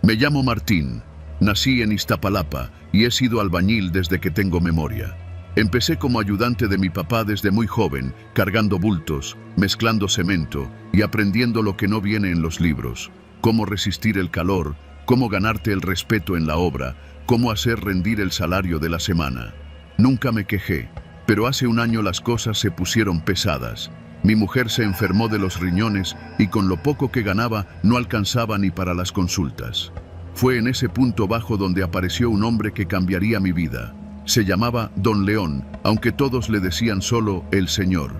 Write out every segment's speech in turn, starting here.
Me llamo Martín. Nací en Iztapalapa y he sido albañil desde que tengo memoria. Empecé como ayudante de mi papá desde muy joven, cargando bultos, mezclando cemento y aprendiendo lo que no viene en los libros. Cómo resistir el calor, cómo ganarte el respeto en la obra, cómo hacer rendir el salario de la semana. Nunca me quejé, pero hace un año las cosas se pusieron pesadas. Mi mujer se enfermó de los riñones y con lo poco que ganaba no alcanzaba ni para las consultas. Fue en ese punto bajo donde apareció un hombre que cambiaría mi vida. Se llamaba Don León, aunque todos le decían solo el Señor.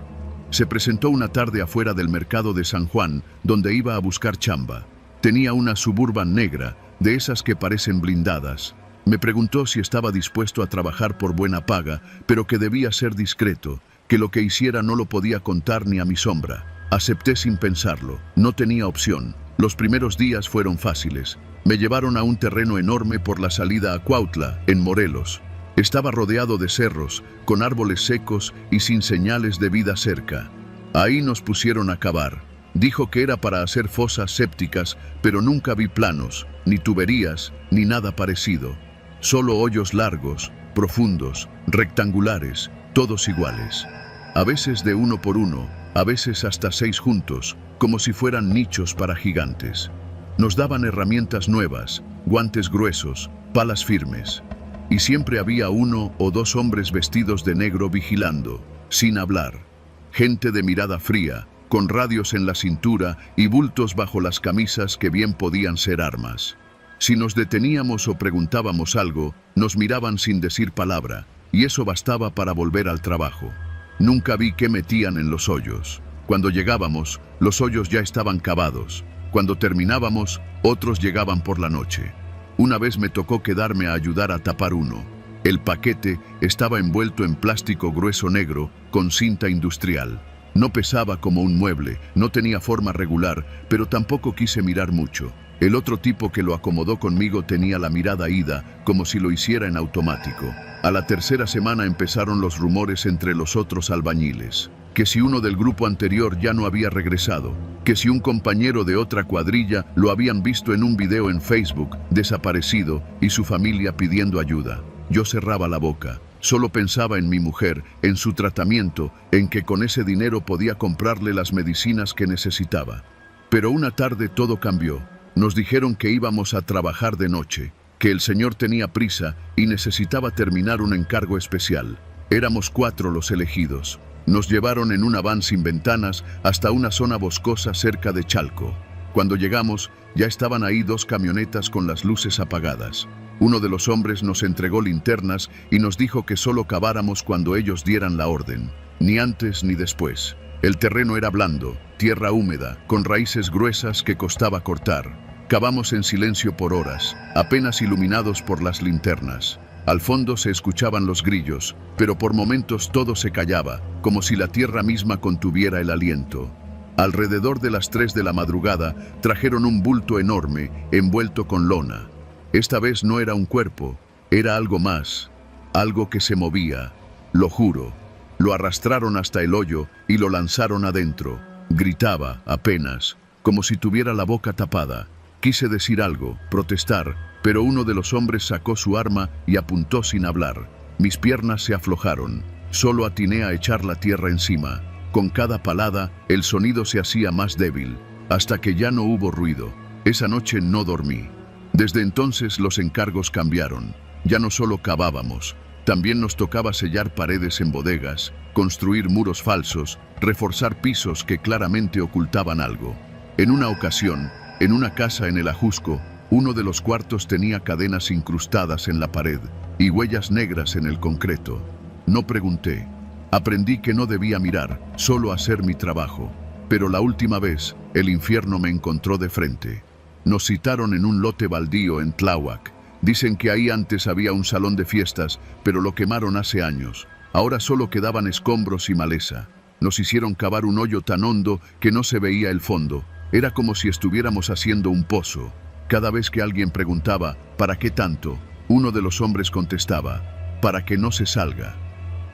Se presentó una tarde afuera del mercado de San Juan, donde iba a buscar chamba. Tenía una Suburban negra, de esas que parecen blindadas. Me preguntó si estaba dispuesto a trabajar por buena paga, pero que debía ser discreto, que lo que hiciera no lo podía contar ni a mi sombra. Acepté sin pensarlo, no tenía opción. Los primeros días fueron fáciles. Me llevaron a un terreno enorme por la salida a Cuautla, en Morelos. Estaba rodeado de cerros, con árboles secos y sin señales de vida cerca. Ahí nos pusieron a cavar. Dijo que era para hacer fosas sépticas, pero nunca vi planos, ni tuberías, ni nada parecido. Solo hoyos largos, profundos, rectangulares, todos iguales. A veces de uno por uno, a veces hasta 6 juntos, como si fueran nichos para gigantes. Nos daban herramientas nuevas, guantes gruesos, palas firmes. Y siempre había 1 o 2 hombres vestidos de negro vigilando, sin hablar. Gente de mirada fría, con radios en la cintura y bultos bajo las camisas que bien podían ser armas. Si nos deteníamos o preguntábamos algo, nos miraban sin decir palabra, y eso bastaba para volver al trabajo. Nunca vi qué metían en los hoyos. Cuando llegábamos, los hoyos ya estaban cavados. Cuando terminábamos, otros llegaban por la noche. Una vez me tocó quedarme a ayudar a tapar uno. El paquete estaba envuelto en plástico grueso negro con cinta industrial. No pesaba como un mueble, no tenía forma regular, pero tampoco quise mirar mucho. El otro tipo que lo acomodó conmigo tenía la mirada ida, como si lo hiciera en automático. A la tercera semana empezaron los rumores entre los otros albañiles. Que si uno del grupo anterior ya no había regresado, que si un compañero de otra cuadrilla lo habían visto en un video en Facebook, desaparecido, y su familia pidiendo ayuda. Yo cerraba la boca. Solo pensaba en mi mujer, en su tratamiento, en que con ese dinero podía comprarle las medicinas que necesitaba. Pero una tarde todo cambió. Nos dijeron que íbamos a trabajar de noche, que el señor tenía prisa y necesitaba terminar un encargo especial. Éramos 4 los elegidos. Nos llevaron en una van sin ventanas hasta una zona boscosa cerca de Chalco. Cuando llegamos, ya estaban ahí 2 camionetas con las luces apagadas. Uno de los hombres nos entregó linternas y nos dijo que solo caváramos cuando ellos dieran la orden, ni antes ni después. El terreno era blando, tierra húmeda, con raíces gruesas que costaba cortar. Cavamos en silencio por horas, apenas iluminados por las linternas. Al fondo se escuchaban los grillos, pero por momentos todo se callaba, como si la tierra misma contuviera el aliento. Alrededor de las 3 de la madrugada trajeron un bulto enorme, envuelto con lona. Esta vez no era un cuerpo, era algo más, algo que se movía, lo juro. Lo arrastraron hasta el hoyo y lo lanzaron adentro. Gritaba, apenas, como si tuviera la boca tapada. Quise decir algo, protestar, pero uno de los hombres sacó su arma y apuntó sin hablar. Mis piernas se aflojaron. Solo atiné a echar la tierra encima. Con cada palada, el sonido se hacía más débil, hasta que ya no hubo ruido. Esa noche no dormí. Desde entonces los encargos cambiaron. Ya no solo cavábamos, también nos tocaba sellar paredes en bodegas, construir muros falsos, reforzar pisos que claramente ocultaban algo. En una ocasión, en una casa en el Ajusco, uno de los cuartos tenía cadenas incrustadas en la pared y huellas negras en el concreto. No pregunté. Aprendí que no debía mirar, solo hacer mi trabajo. Pero la última vez, el infierno me encontró de frente. Nos citaron en un lote baldío en Tláhuac. Dicen que ahí antes había un salón de fiestas, pero lo quemaron hace años. Ahora solo quedaban escombros y maleza. Nos hicieron cavar un hoyo tan hondo que no se veía el fondo. Era como si estuviéramos haciendo un pozo. Cada vez que alguien preguntaba, ¿para qué tanto?, uno de los hombres contestaba, para que no se salga.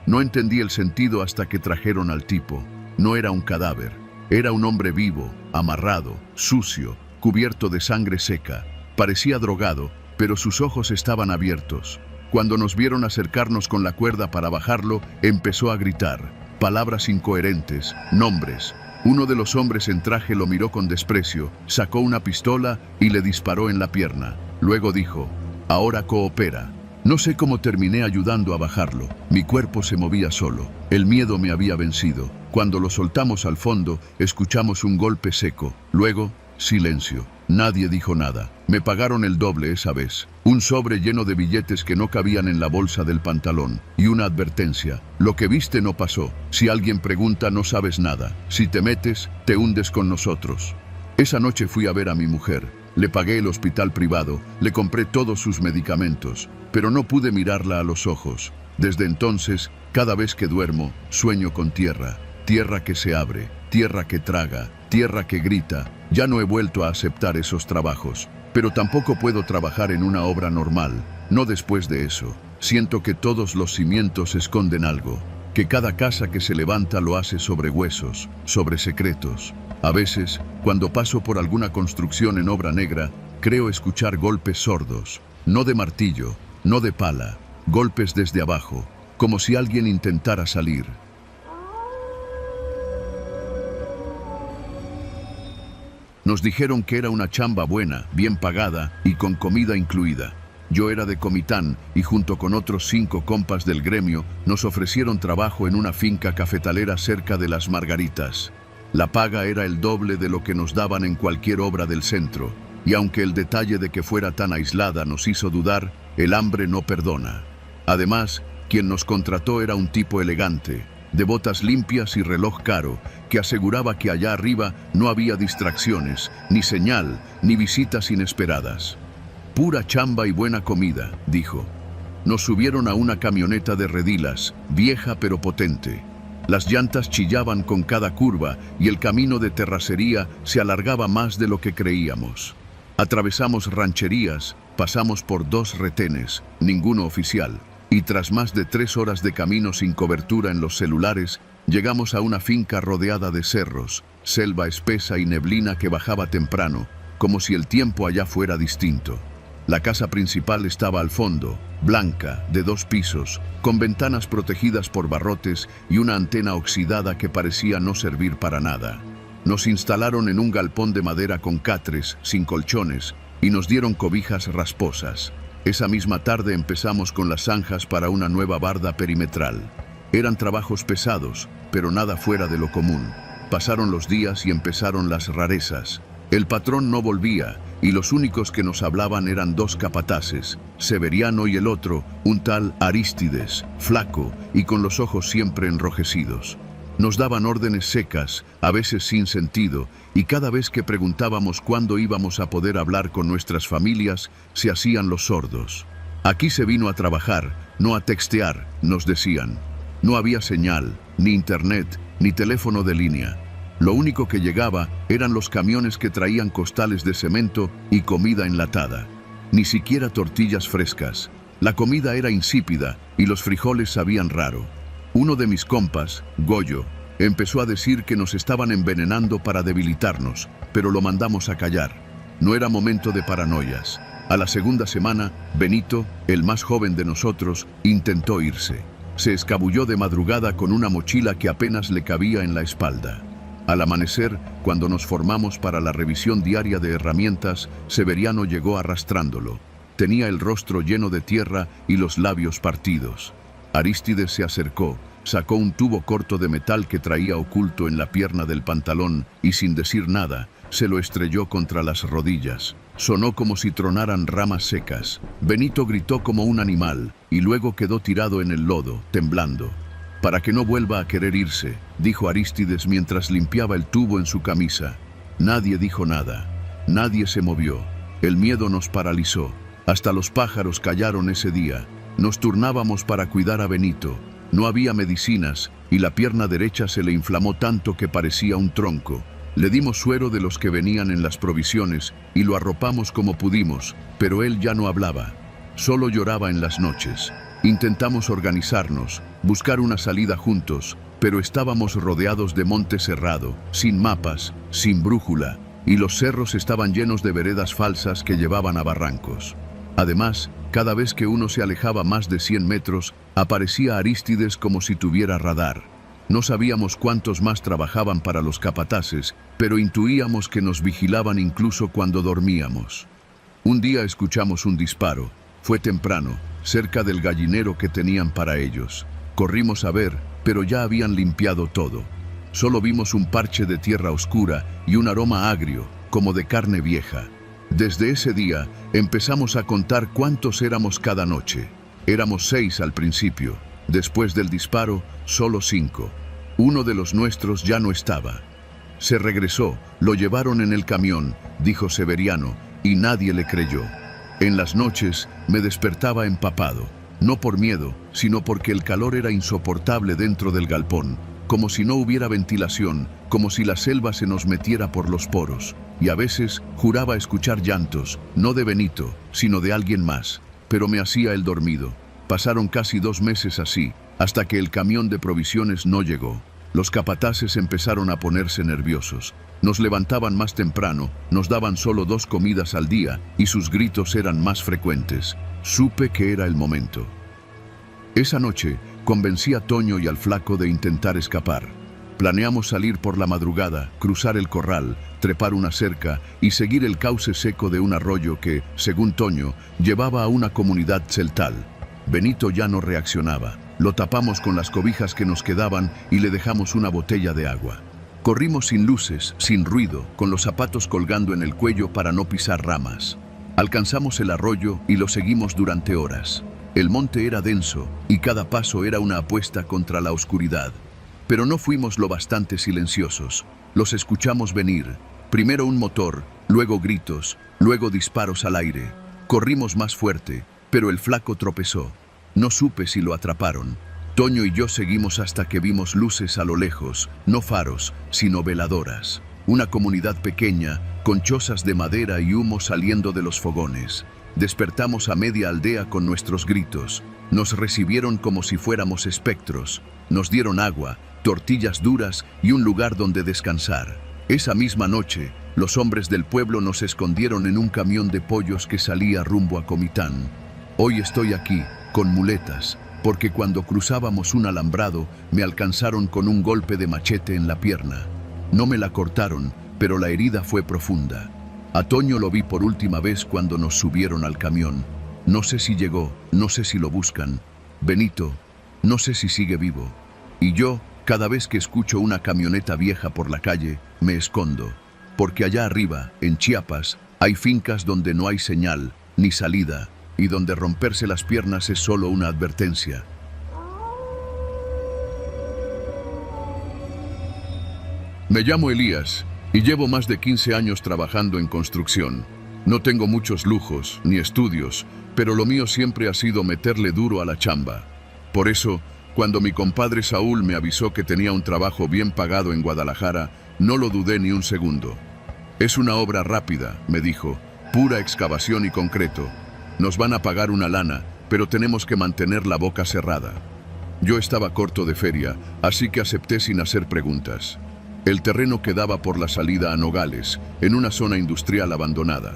No entendí el sentido hasta que trajeron al tipo. No era un cadáver. Era un hombre vivo, amarrado, sucio, cubierto de sangre seca. Parecía drogado, pero sus ojos estaban abiertos. Cuando nos vieron acercarnos con la cuerda para bajarlo, empezó a gritar. Palabras incoherentes, nombres. Uno de los hombres en traje lo miró con desprecio, sacó una pistola y le disparó en la pierna. Luego dijo, ahora coopera. No sé cómo terminé ayudando a bajarlo. Mi cuerpo se movía solo. El miedo me había vencido. Cuando lo soltamos al fondo, escuchamos un golpe seco. Luego, silencio. Nadie dijo nada. Me pagaron el doble esa vez. Un sobre lleno de billetes que no cabían en la bolsa del pantalón. Y una advertencia. Lo que viste no pasó. Si alguien pregunta, no sabes nada. Si te metes, te hundes con nosotros. Esa noche fui a ver a mi mujer. Le pagué el hospital privado, le compré todos sus medicamentos, pero no pude mirarla a los ojos. Desde entonces, cada vez que duermo, sueño con tierra. Tierra que se abre, tierra que traga, tierra que grita. Ya no he vuelto a aceptar esos trabajos, pero tampoco puedo trabajar en una obra normal, no después de eso. Siento que todos los cimientos esconden algo, que cada casa que se levanta lo hace sobre huesos, sobre secretos. A veces, cuando paso por alguna construcción en obra negra, creo escuchar golpes sordos, no de martillo, no de pala, golpes desde abajo, como si alguien intentara salir. Nos dijeron que era una chamba buena, bien pagada y con comida incluida. Yo era de Comitán y junto con otros 5 compas del gremio nos ofrecieron trabajo en una finca cafetalera cerca de Las Margaritas. La paga era el doble de lo que nos daban en cualquier obra del centro, y aunque el detalle de que fuera tan aislada nos hizo dudar, el hambre no perdona. Además, quien nos contrató era un tipo elegante, de botas limpias y reloj caro, que aseguraba que allá arriba no había distracciones, ni señal, ni visitas inesperadas. Pura chamba y buena comida, dijo. Nos subieron a una camioneta de redilas, vieja pero potente. Las llantas chillaban con cada curva y el camino de terracería se alargaba más de lo que creíamos. Atravesamos rancherías, pasamos por 2 retenes, ninguno oficial, y tras más de 3 horas de camino sin cobertura en los celulares, llegamos a una finca rodeada de cerros, selva espesa y neblina que bajaba temprano, como si el tiempo allá fuera distinto. La casa principal estaba al fondo, blanca, de 2 pisos, con ventanas protegidas por barrotes y una antena oxidada que parecía no servir para nada. Nos instalaron en un galpón de madera con catres, sin colchones, y nos dieron cobijas rasposas. Esa misma tarde empezamos con las zanjas para una nueva barda perimetral. Eran trabajos pesados, pero nada fuera de lo común. Pasaron los días y empezaron las rarezas. El patrón no volvía, y los únicos que nos hablaban eran 2 capataces, Severiano y el otro, un tal Arístides, flaco y con los ojos siempre enrojecidos. Nos daban órdenes secas, a veces sin sentido, y cada vez que preguntábamos cuándo íbamos a poder hablar con nuestras familias, se hacían los sordos. Aquí se vino a trabajar, no a textear, nos decían. No había señal, ni internet, ni teléfono de línea. Lo único que llegaba eran los camiones que traían costales de cemento y comida enlatada. Ni siquiera tortillas frescas. La comida era insípida y los frijoles sabían raro. Uno de mis compas, Goyo, empezó a decir que nos estaban envenenando para debilitarnos, pero lo mandamos a callar. No era momento de paranoias. A la segunda semana, Benito, el más joven de nosotros, intentó irse. Se escabulló de madrugada con una mochila que apenas le cabía en la espalda. Al amanecer, cuando nos formamos para la revisión diaria de herramientas, Severiano llegó arrastrándolo. Tenía el rostro lleno de tierra y los labios partidos. Arístides se acercó, sacó un tubo corto de metal que traía oculto en la pierna del pantalón y sin decir nada, se lo estrelló contra las rodillas. Sonó como si tronaran ramas secas. Benito gritó como un animal y luego quedó tirado en el lodo, temblando. Para que no vuelva a querer irse, dijo Arístides mientras limpiaba el tubo en su camisa. Nadie dijo nada. Nadie se movió. El miedo nos paralizó. Hasta los pájaros callaron ese día. Nos turnábamos para cuidar a Benito. No había medicinas y la pierna derecha se le inflamó tanto que parecía un tronco. Le dimos suero de los que venían en las provisiones y lo arropamos como pudimos, pero él ya no hablaba. Solo lloraba en las noches. Intentamos organizarnos, buscar una salida juntos, pero estábamos rodeados de monte cerrado, sin mapas, sin brújula. y los cerros estaban llenos de veredas falsas que llevaban a barrancos. Además, cada vez que uno se alejaba más de 100 metros, aparecía Arístides como si tuviera radar. No sabíamos cuántos más trabajaban para los capataces, pero intuíamos que nos vigilaban incluso cuando dormíamos. Un día escuchamos un disparo. Fue temprano, cerca del gallinero que tenían para ellos. Corrimos a ver, pero ya habían limpiado todo. Solo vimos un parche de tierra oscura y un aroma agrio, como de carne vieja. Desde ese día, empezamos a contar cuántos éramos cada noche. Éramos 6 al principio. Después del disparo, solo 5. Uno de los nuestros ya no estaba. Se regresó, lo llevaron en el camión, dijo Severiano, y nadie le creyó. En las noches me despertaba empapado, no por miedo, sino porque el calor era insoportable dentro del galpón, como si no hubiera ventilación, como si la selva se nos metiera por los poros. Y a veces juraba escuchar llantos, no de Benito, sino de alguien más, pero me hacía el dormido. Pasaron casi 2 meses así, hasta que el camión de provisiones no llegó. Los capataces empezaron a ponerse nerviosos. Nos levantaban más temprano, nos daban solo 2 comidas al día y sus gritos eran más frecuentes. Supe que era el momento. Esa noche, convencí a Toño y al flaco de intentar escapar. Planeamos salir por la madrugada, cruzar el corral, trepar una cerca y seguir el cauce seco de un arroyo que, según Toño, llevaba a una comunidad celtal. Benito ya no reaccionaba. Lo tapamos con las cobijas que nos quedaban y le dejamos una botella de agua. Corrimos sin luces, sin ruido, con los zapatos colgando en el cuello para no pisar ramas. Alcanzamos el arroyo y lo seguimos durante horas. El monte era denso y cada paso era una apuesta contra la oscuridad. Pero no fuimos lo bastante silenciosos. Los escuchamos venir. Primero un motor, luego gritos, luego disparos al aire. Corrimos más fuerte, pero el flaco tropezó. No supe si lo atraparon. Toño y yo seguimos hasta que vimos luces a lo lejos, no faros, sino veladoras. Una comunidad pequeña, con chozas de madera y humo saliendo de los fogones. Despertamos a media aldea con nuestros gritos. Nos recibieron como si fuéramos espectros. Nos dieron agua, tortillas duras y un lugar donde descansar. Esa misma noche, los hombres del pueblo nos escondieron en un camión de pollos que salía rumbo a Comitán. Hoy estoy aquí, con muletas, porque cuando cruzábamos un alambrado me alcanzaron con un golpe de machete en la pierna. No me la cortaron, pero la herida fue profunda. A Toño lo vi por última vez cuando nos subieron al camión. No sé si llegó, no sé si lo buscan. Benito, no sé si sigue vivo. Y yo, cada vez que escucho una camioneta vieja por la calle, me escondo. Porque allá arriba, en Chiapas, hay fincas donde no hay señal, ni salida, y donde romperse las piernas es solo una advertencia. Me llamo Elías y llevo más de 15 años trabajando en construcción. No tengo muchos lujos ni estudios, pero lo mío siempre ha sido meterle duro a la chamba. Por eso, cuando mi compadre Saúl me avisó que tenía un trabajo bien pagado en Guadalajara, no lo dudé ni un segundo. Es una obra rápida, me dijo, pura excavación y concreto. Nos van a pagar una lana, pero tenemos que mantener la boca cerrada. Yo estaba corto de feria, así que acepté sin hacer preguntas. El terreno quedaba por la salida a Nogales, en una zona industrial abandonada.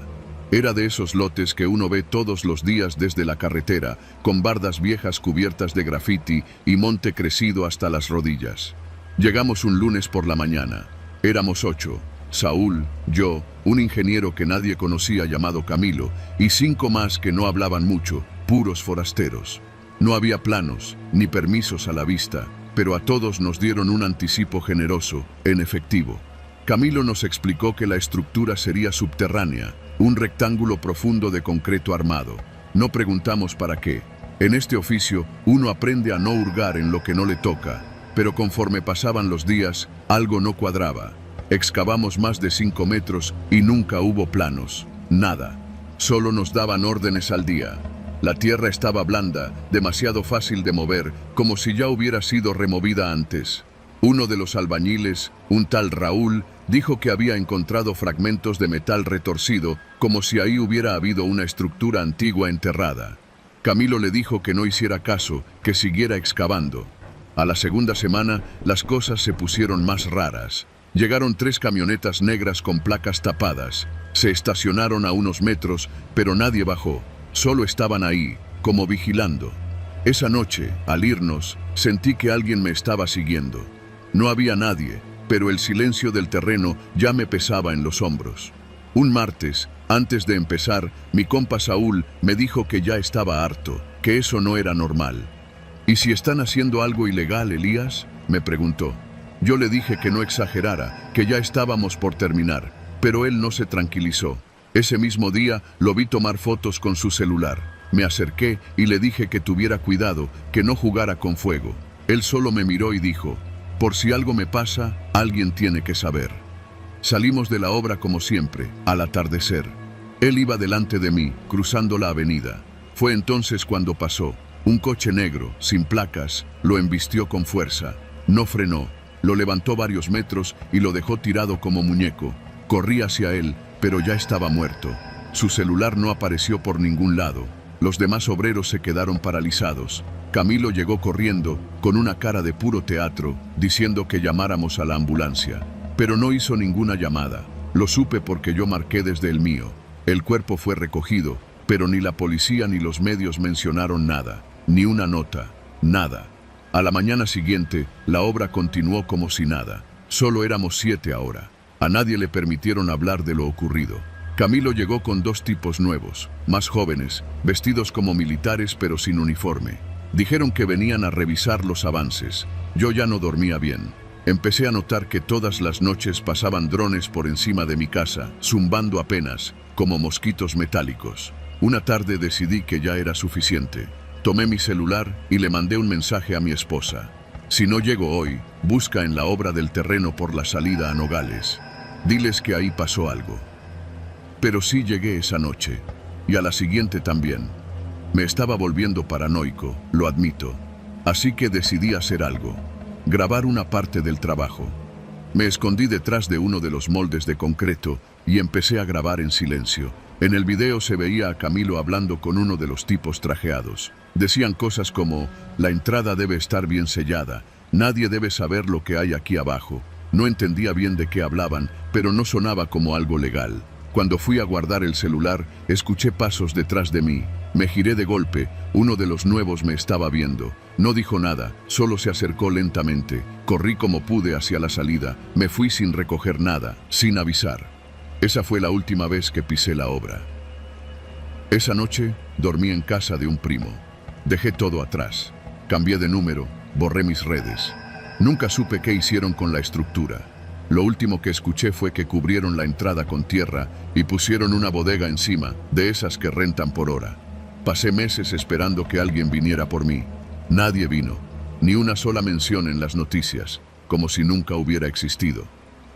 Era de esos lotes que uno ve todos los días desde la carretera, con bardas viejas cubiertas de grafiti y monte crecido hasta las rodillas. Llegamos un lunes por la mañana. Éramos 8. Saúl, yo, un ingeniero que nadie conocía llamado Camilo, y 5 más que no hablaban mucho, puros forasteros. No había planos, ni permisos a la vista, pero a todos nos dieron un anticipo generoso, en efectivo. Camilo nos explicó que la estructura sería subterránea, un rectángulo profundo de concreto armado. No preguntamos para qué. En este oficio, uno aprende a no hurgar en lo que no le toca, pero conforme pasaban los días, algo no cuadraba. Excavamos más de 5 metros y nunca hubo planos, nada. Solo nos daban órdenes al día. La tierra estaba blanda, demasiado fácil de mover, como si ya hubiera sido removida antes. Uno de los albañiles, un tal Raúl, dijo que había encontrado fragmentos de metal retorcido, como si ahí hubiera habido una estructura antigua enterrada. Camilo le dijo que no hiciera caso, que siguiera excavando. A la segunda semana, las cosas se pusieron más raras. Llegaron 3 camionetas negras con placas tapadas. Se estacionaron a unos metros, pero nadie bajó. Solo estaban ahí, como vigilando. Esa noche, al irnos, sentí que alguien me estaba siguiendo. No había nadie, pero el silencio del terreno ya me pesaba en los hombros. Un martes, antes de empezar, mi compa Saúl me dijo que ya estaba harto, que eso no era normal. ¿Y si están haciendo algo ilegal, Elías?, me preguntó. Yo le dije que no exagerara, que ya estábamos por terminar, pero él no se tranquilizó. Ese mismo día lo vi tomar fotos con su celular. Me acerqué y le dije que tuviera cuidado, que no jugara con fuego. Él solo me miró y dijo, por si algo me pasa, alguien tiene que saber. Salimos de la obra como siempre, al atardecer. Él iba delante de mí, cruzando la avenida. Fue entonces cuando pasó. Un coche negro, sin placas, lo embistió con fuerza. No frenó, lo levantó varios metros y lo dejó tirado como muñeco. Corrí hacia él, pero ya estaba muerto. Su celular no apareció por ningún lado. Los demás obreros se quedaron paralizados. Camilo llegó corriendo, con una cara de puro teatro, diciendo que llamáramos a la ambulancia. Pero no hizo ninguna llamada. Lo supe porque yo marqué desde el mío. El cuerpo fue recogido, pero ni la policía ni los medios mencionaron nada. Ni una nota, nada. A la mañana siguiente, la obra continuó como si nada. Solo éramos 7 ahora. A nadie le permitieron hablar de lo ocurrido. Camilo llegó con 2 tipos nuevos, más jóvenes, vestidos como militares pero sin uniforme. Dijeron que venían a revisar los avances. Yo ya no dormía bien. Empecé a notar que todas las noches pasaban drones por encima de mi casa, zumbando apenas, como mosquitos metálicos. Una tarde decidí que ya era suficiente. Tomé mi celular y le mandé un mensaje a mi esposa. Si no llego hoy, busca en la obra del terreno por la salida a Nogales. Diles que ahí pasó algo. Pero sí llegué esa noche, y a la siguiente también. Me estaba volviendo paranoico, lo admito. Así que decidí hacer algo. Grabar una parte del trabajo. Me escondí detrás de uno de los moldes de concreto y empecé a grabar en silencio. En el video se veía a Camilo hablando con uno de los tipos trajeados. Decían cosas como, la entrada debe estar bien sellada, nadie debe saber lo que hay aquí abajo. No entendía bien de qué hablaban, pero no sonaba como algo legal. Cuando fui a guardar el celular, escuché pasos detrás de mí. Me giré de golpe, uno de los nuevos me estaba viendo. No dijo nada, solo se acercó lentamente. Corrí como pude hacia la salida, me fui sin recoger nada, sin avisar. Esa fue la última vez que pisé la obra. Esa noche, dormí en casa de un primo. Dejé todo atrás. Cambié de número, borré mis redes. Nunca supe qué hicieron con la estructura. Lo último que escuché fue que cubrieron la entrada con tierra y pusieron una bodega encima, de esas que rentan por hora. Pasé meses esperando que alguien viniera por mí. Nadie vino, ni una sola mención en las noticias, como si nunca hubiera existido.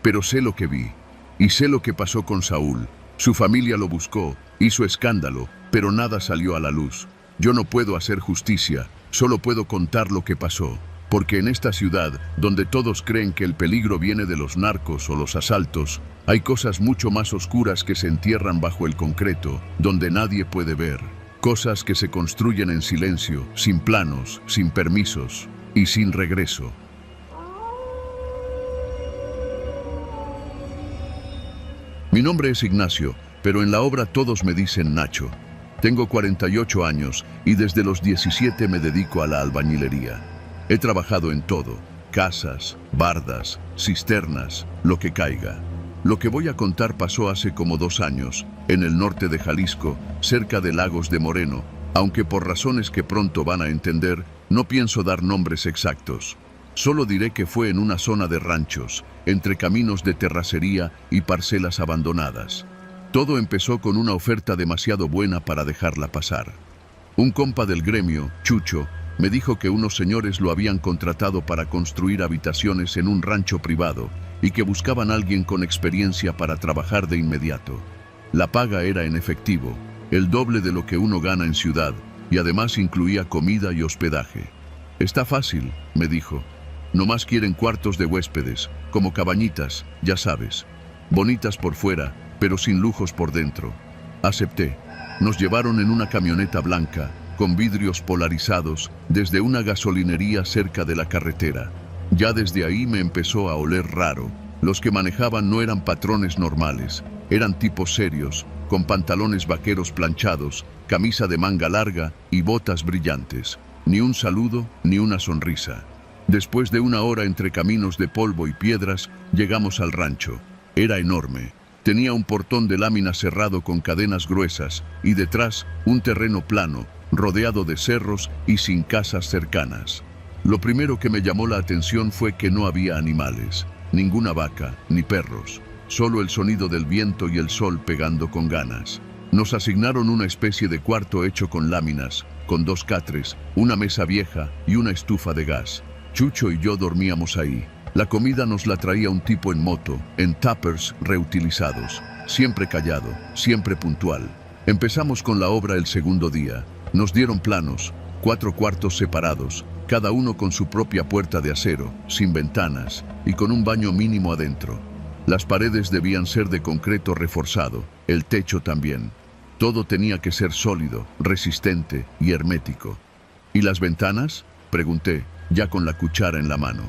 Pero sé lo que vi, y sé lo que pasó con Saúl. Su familia lo buscó, hizo escándalo, pero nada salió a la luz. Yo no puedo hacer justicia, solo puedo contar lo que pasó. Porque en esta ciudad, donde todos creen que el peligro viene de los narcos o los asaltos, hay cosas mucho más oscuras que se entierran bajo el concreto, donde nadie puede ver. Cosas que se construyen en silencio, sin planos, sin permisos y sin regreso. Mi nombre es Ignacio, pero en la obra todos me dicen Nacho. Tengo 48 años y desde los 17 me dedico a la albañilería. He trabajado en todo, casas, bardas, cisternas, lo que caiga. Lo que voy a contar pasó hace como 2 años, en el norte de Jalisco, cerca de Lagos de Moreno, aunque por razones que pronto van a entender, no pienso dar nombres exactos. Solo diré que fue en una zona de ranchos, entre caminos de terracería y parcelas abandonadas. Todo empezó con una oferta demasiado buena para dejarla pasar. Un compa del gremio, Chucho, me dijo que unos señores lo habían contratado para construir habitaciones en un rancho privado y que buscaban a alguien con experiencia para trabajar de inmediato. La paga era en efectivo, el doble de lo que uno gana en ciudad, y además incluía comida y hospedaje. Está fácil, me dijo. Nomás quieren cuartos de huéspedes, como cabañitas, ya sabes. Bonitas por fuera, pero sin lujos por dentro. Acepté. Nos llevaron en una camioneta blanca, con vidrios polarizados, desde una gasolinería cerca de la carretera. Ya desde ahí me empezó a oler raro. Los que manejaban no eran patrones normales, eran tipos serios, con pantalones vaqueros planchados, camisa de manga larga y botas brillantes. Ni un saludo, ni una sonrisa. Después de una hora entre caminos de polvo y piedras, llegamos al rancho. Era enorme. Tenía un portón de lámina cerrado con cadenas gruesas y detrás un terreno plano, rodeado de cerros y sin casas cercanas. Lo primero que me llamó la atención fue que no había animales, ninguna vaca, ni perros, solo el sonido del viento y el sol pegando con ganas. Nos asignaron una especie de cuarto hecho con láminas, con 2 catres, una mesa vieja y una estufa de gas. Chucho y yo dormíamos ahí. La comida nos la traía un tipo en moto, en tuppers reutilizados, siempre callado, siempre puntual. Empezamos con la obra el segundo día. Nos dieron planos, 4 cuartos separados, cada uno con su propia puerta de acero, sin ventanas y con un baño mínimo adentro. Las paredes debían ser de concreto reforzado, el techo también. Todo tenía que ser sólido, resistente y hermético. ¿Y las ventanas?, pregunté, ya con la cuchara en la mano.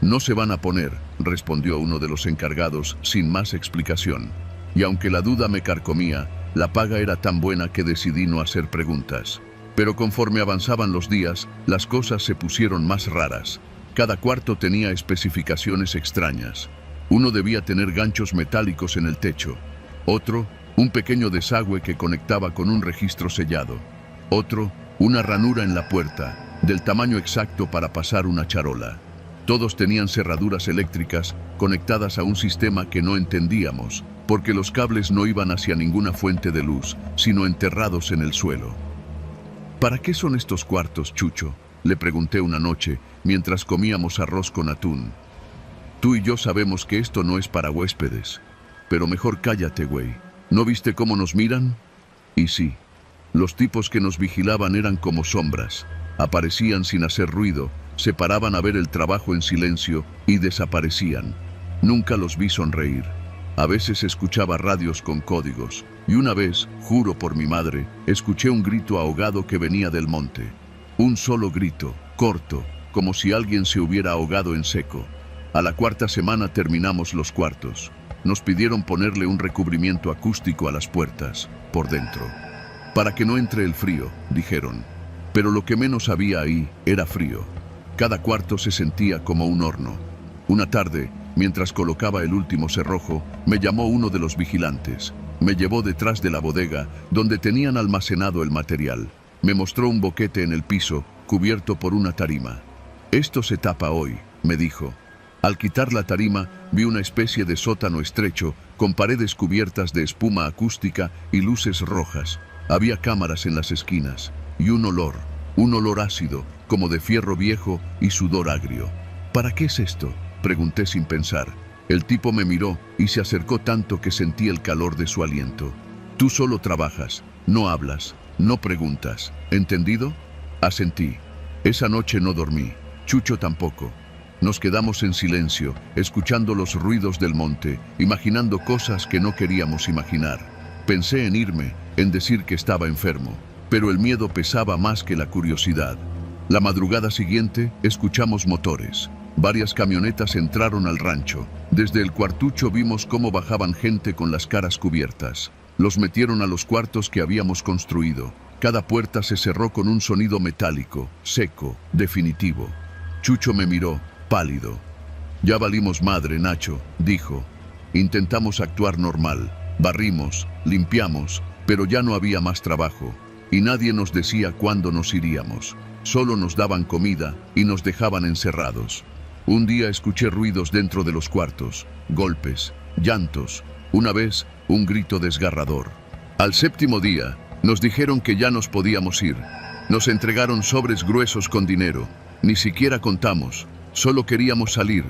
No se van a poner, respondió uno de los encargados sin más explicación. Y aunque la duda me carcomía, la paga era tan buena que decidí no hacer preguntas. Pero conforme avanzaban los días, las cosas se pusieron más raras. Cada cuarto tenía especificaciones extrañas. Uno debía tener ganchos metálicos en el techo. Otro, un pequeño desagüe que conectaba con un registro sellado. Otro, una ranura en la puerta, del tamaño exacto para pasar una charola. Todos tenían cerraduras eléctricas conectadas a un sistema que no entendíamos, porque los cables no iban hacia ninguna fuente de luz, sino enterrados en el suelo. ¿Para qué son estos cuartos, Chucho?, le pregunté una noche, mientras comíamos arroz con atún. Tú y yo sabemos que esto no es para huéspedes, pero mejor cállate, güey. ¿No viste cómo nos miran? Y sí, los tipos que nos vigilaban eran como sombras. Aparecían sin hacer ruido, se paraban a ver el trabajo en silencio y desaparecían. Nunca los vi sonreír. A veces escuchaba radios con códigos, y una vez, juro por mi madre, escuché un grito ahogado que venía del monte. Un solo grito, corto, como si alguien se hubiera ahogado en seco. A la 4ª semana terminamos los cuartos. Nos pidieron ponerle un recubrimiento acústico a las puertas, por dentro. Para que no entre el frío, dijeron. Pero lo que menos había ahí era frío. Cada cuarto se sentía como un horno. Una tarde, mientras colocaba el último cerrojo, me llamó uno de los vigilantes. Me llevó detrás de la bodega, donde tenían almacenado el material. Me mostró un boquete en el piso, cubierto por una tarima. «Esto se tapa hoy», me dijo. Al quitar la tarima, vi una especie de sótano estrecho, con paredes cubiertas de espuma acústica y luces rojas. Había cámaras en las esquinas, y un olor ácido, como de fierro viejo y sudor agrio. «¿Para qué es esto?», pregunté sin pensar. El tipo me miró y se acercó tanto que sentí el calor de su aliento. «Tú solo trabajas, no hablas, no preguntas. ¿Entendido?». Asentí. Esa noche no dormí. Chucho tampoco. Nos quedamos en silencio, escuchando los ruidos del monte, imaginando cosas que no queríamos imaginar. Pensé en irme, en decir que estaba enfermo, pero el miedo pesaba más que la curiosidad. La madrugada siguiente, escuchamos motores. Varias camionetas entraron al rancho. Desde el cuartucho vimos cómo bajaban gente con las caras cubiertas. Los metieron a los cuartos que habíamos construido. Cada puerta se cerró con un sonido metálico, seco, definitivo. Chucho me miró, pálido. «Ya valimos madre, Nacho», dijo. Intentamos actuar normal. Barrimos, limpiamos, pero ya no había más trabajo. Y nadie nos decía cuándo nos iríamos. Solo nos daban comida y nos dejaban encerrados. Un día escuché ruidos dentro de los cuartos, golpes, llantos. Una vez, un grito desgarrador. Al 7º día, nos dijeron que ya nos podíamos ir. Nos entregaron sobres gruesos con dinero. Ni siquiera contamos, solo queríamos salir.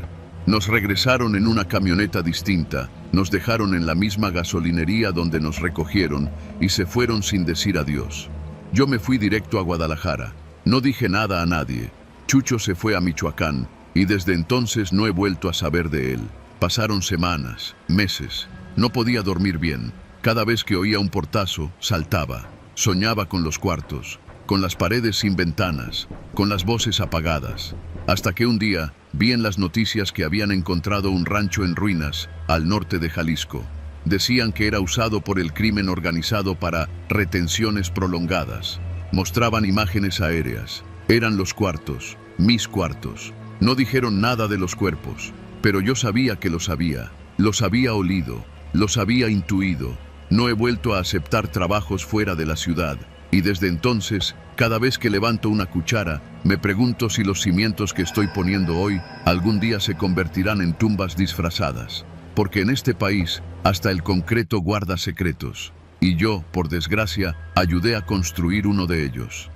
Nos regresaron en una camioneta distinta, nos dejaron en la misma gasolinería donde nos recogieron y se fueron sin decir adiós. Yo me fui directo a Guadalajara. No dije nada a nadie. Chucho se fue a Michoacán y desde entonces no he vuelto a saber de él. Pasaron semanas, meses. No podía dormir bien. Cada vez que oía un portazo, saltaba. Soñaba con los cuartos, con las paredes sin ventanas, con las voces apagadas. Hasta que un día Vi en las noticias que habían encontrado un rancho en ruinas, al norte de Jalisco. Decían que era usado por el crimen organizado para retenciones prolongadas. Mostraban imágenes aéreas. Eran los cuartos, mis cuartos. No dijeron nada de los cuerpos, pero yo sabía que los había. Los había olido, los había intuido. No he vuelto a aceptar trabajos fuera de la ciudad, y desde entonces, cada vez que levanto una cuchara, me pregunto si los cimientos que estoy poniendo hoy algún día se convertirán en tumbas disfrazadas. Porque en este país, hasta el concreto guarda secretos. Y yo, por desgracia, ayudé a construir uno de ellos.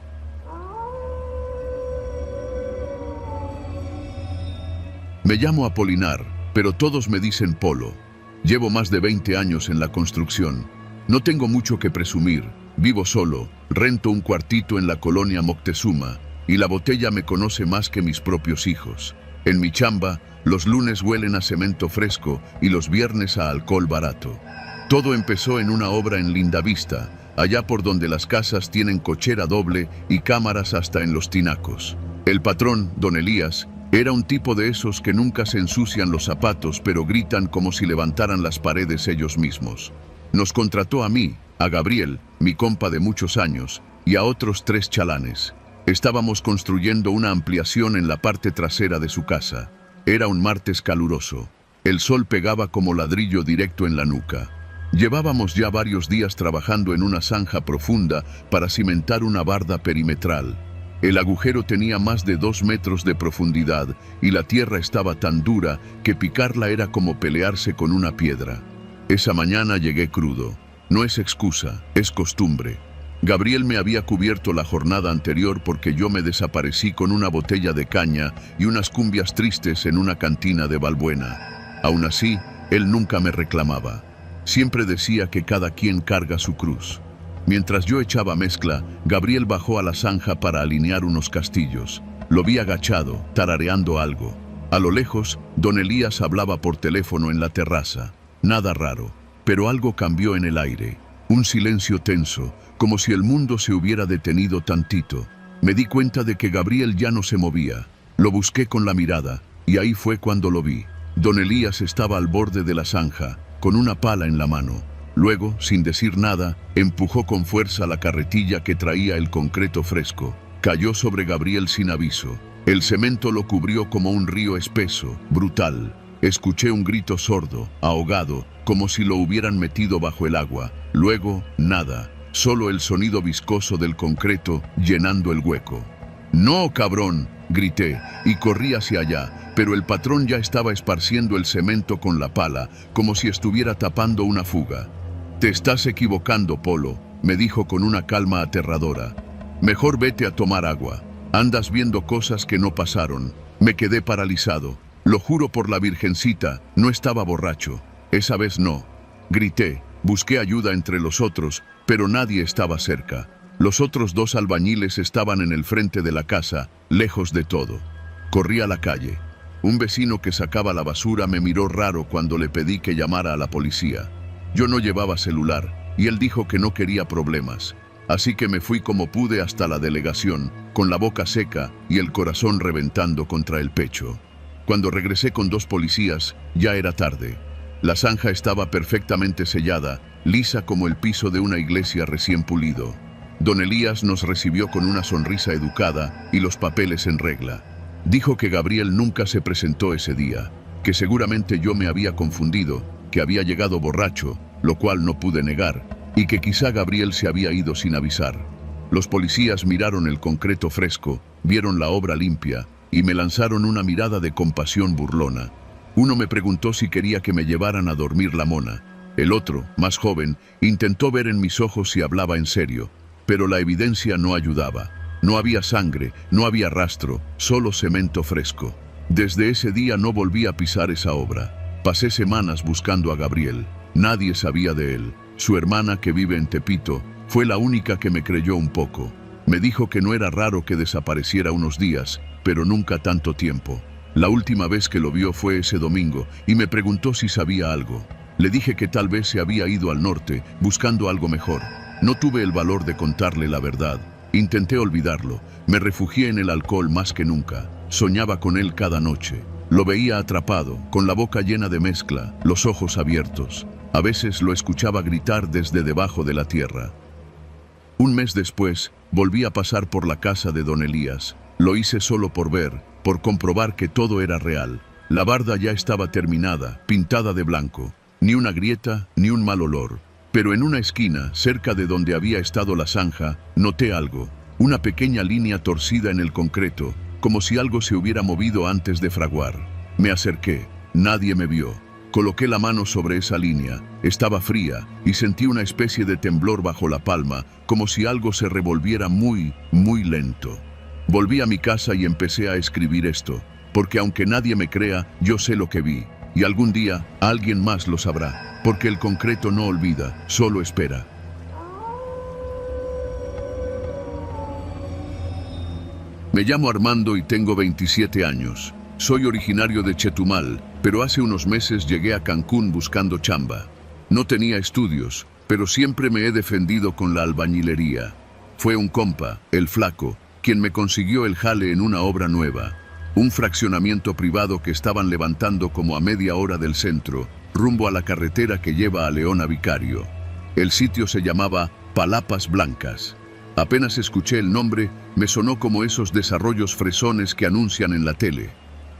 Me llamo Apolinar, pero todos me dicen Polo. Llevo más de 20 años en la construcción. No tengo mucho que presumir. Vivo solo, rento un cuartito en la colonia Moctezuma, y la botella me conoce más que mis propios hijos. En mi chamba, los lunes huelen a cemento fresco y los viernes a alcohol barato. Todo empezó en una obra en Lindavista, allá por donde las casas tienen cochera doble y cámaras hasta en los tinacos. El patrón, don Elías, era un tipo de esos que nunca se ensucian los zapatos, pero gritan como si levantaran las paredes ellos mismos. Nos contrató a mí, a Gabriel, mi compa de muchos años, y a otros 3 chalanes. Estábamos construyendo una ampliación en la parte trasera de su casa. Era un martes caluroso. El sol pegaba como ladrillo directo en la nuca. Llevábamos ya varios días trabajando en una zanja profunda para cimentar una barda perimetral. El agujero tenía más de 2 metros de profundidad y la tierra estaba tan dura que picarla era como pelearse con una piedra. Esa mañana llegué crudo. No es excusa, es costumbre. Gabriel me había cubierto la jornada anterior porque yo me desaparecí con una botella de caña y unas cumbias tristes en una cantina de Balbuena. Aún así, él nunca me reclamaba. Siempre decía que cada quien carga su cruz. Mientras yo echaba mezcla, Gabriel bajó a la zanja para alinear unos castillos. Lo vi agachado, tarareando algo. A lo lejos, don Elías hablaba por teléfono en la terraza. Nada raro, pero algo cambió en el aire. Un silencio tenso, como si el mundo se hubiera detenido tantito. Me di cuenta de que Gabriel ya no se movía. Lo busqué con la mirada, y ahí fue cuando lo vi. Don Elías estaba al borde de la zanja, con una pala en la mano. Luego, sin decir nada, empujó con fuerza la carretilla que traía el concreto fresco. Cayó sobre Gabriel sin aviso. El cemento lo cubrió como un río espeso, brutal. Escuché un grito sordo, ahogado, como si lo hubieran metido bajo el agua. Luego, nada, solo el sonido viscoso del concreto llenando el hueco. ¡No, cabrón!, grité, y corrí hacia allá, pero el patrón ya estaba esparciendo el cemento con la pala, como si estuviera tapando una fuga. «Te estás equivocando, Polo», me dijo con una calma aterradora. «Mejor vete a tomar agua. Andas viendo cosas que no pasaron». Me quedé paralizado. Lo juro por la Virgencita, no estaba borracho. Esa vez no. Grité, busqué ayuda entre los otros, pero nadie estaba cerca. Los otros 2 albañiles estaban en el frente de la casa, lejos de todo. Corrí a la calle. Un vecino que sacaba la basura me miró raro cuando le pedí que llamara a la policía. Yo no llevaba celular, y él dijo que no quería problemas. Así que me fui como pude hasta la delegación, con la boca seca y el corazón reventando contra el pecho. Cuando regresé con 2 policías, ya era tarde. La zanja estaba perfectamente sellada, lisa como el piso de una iglesia recién pulido. Don Elías nos recibió con una sonrisa educada y los papeles en regla. Dijo que Gabriel nunca se presentó ese día, que seguramente yo me había confundido, que había llegado borracho, lo cual no pude negar, y que quizá Gabriel se había ido sin avisar. Los policías miraron el concreto fresco, vieron la obra limpia, y me lanzaron una mirada de compasión burlona. Uno me preguntó si quería que me llevaran a dormir la mona. El otro, más joven, intentó ver en mis ojos si hablaba en serio, pero la evidencia no ayudaba. No había sangre, no había rastro, solo cemento fresco. Desde ese día no volví a pisar esa obra. Pasé semanas buscando a Gabriel. Nadie sabía de él. Su hermana, que vive en Tepito, fue la única que me creyó un poco. Me dijo que no era raro que desapareciera unos días, pero nunca tanto tiempo. La última vez que lo vio fue ese domingo y me preguntó si sabía algo. Le dije que tal vez se había ido al norte, buscando algo mejor. No tuve el valor de contarle la verdad. Intenté olvidarlo. Me refugié en el alcohol más que nunca. Soñaba con él cada noche. Lo veía atrapado, con la boca llena de mezcla, los ojos abiertos. A veces lo escuchaba gritar desde debajo de la tierra. Un mes después, volví a pasar por la casa de don Elías. Lo hice solo por ver, por comprobar que todo era real. La barda ya estaba terminada, pintada de blanco. Ni una grieta, ni un mal olor. Pero en una esquina, cerca de donde había estado la zanja, noté algo. Una pequeña línea torcida en el concreto, como si algo se hubiera movido antes de fraguar. Me acerqué. Nadie me vio. Coloqué la mano sobre esa línea. Estaba fría y sentí una especie de temblor bajo la palma, como si algo se revolviera muy, muy lento. Volví a mi casa y empecé a escribir esto, porque aunque nadie me crea, yo sé lo que vi. Y algún día, alguien más lo sabrá, porque el concreto no olvida, solo espera. Me llamo Armando y tengo 27 años. Soy originario de Chetumal, pero hace unos meses llegué a Cancún buscando chamba. No tenía estudios, pero siempre me he defendido con la albañilería. Fue un compa, el Flaco, quien me consiguió el jale en una obra nueva. Un fraccionamiento privado que estaban levantando como a media hora del centro, rumbo a la carretera que lleva a León a Vicario. El sitio se llamaba Palapas Blancas. Apenas escuché el nombre, me sonó como esos desarrollos fresones que anuncian en la tele.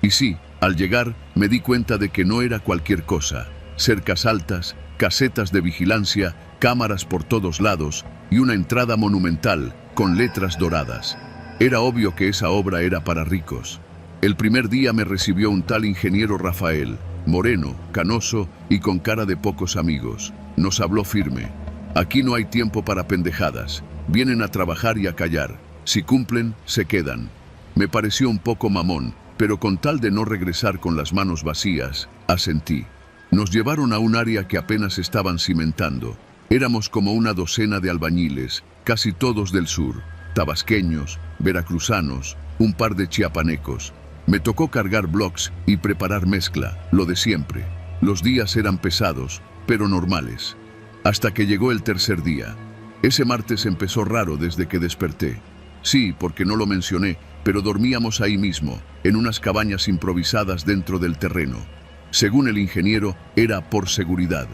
Y sí, al llegar me di cuenta de que no era cualquier cosa. Cercas altas, casetas de vigilancia, cámaras por todos lados y una entrada monumental con letras doradas. Era obvio que esa obra era para ricos. El primer día me recibió un tal ingeniero Rafael, moreno, canoso y con cara de pocos amigos. Nos habló firme. Aquí no hay tiempo para pendejadas. Vienen a trabajar y a callar. Si cumplen, se quedan. Me pareció un poco mamón, pero con tal de no regresar con las manos vacías, asentí. Nos llevaron a un área que apenas estaban cimentando. Éramos como una docena de albañiles, casi todos del sur, tabasqueños, veracruzanos, un par de chiapanecos. Me tocó cargar blocks y preparar mezcla, lo de siempre. Los días eran pesados, pero normales. Hasta que llegó el tercer día. Ese martes empezó raro desde que desperté. Sí, porque no lo mencioné, pero dormíamos ahí mismo, en unas cabañas improvisadas dentro del terreno. Según el ingeniero, era por seguridad.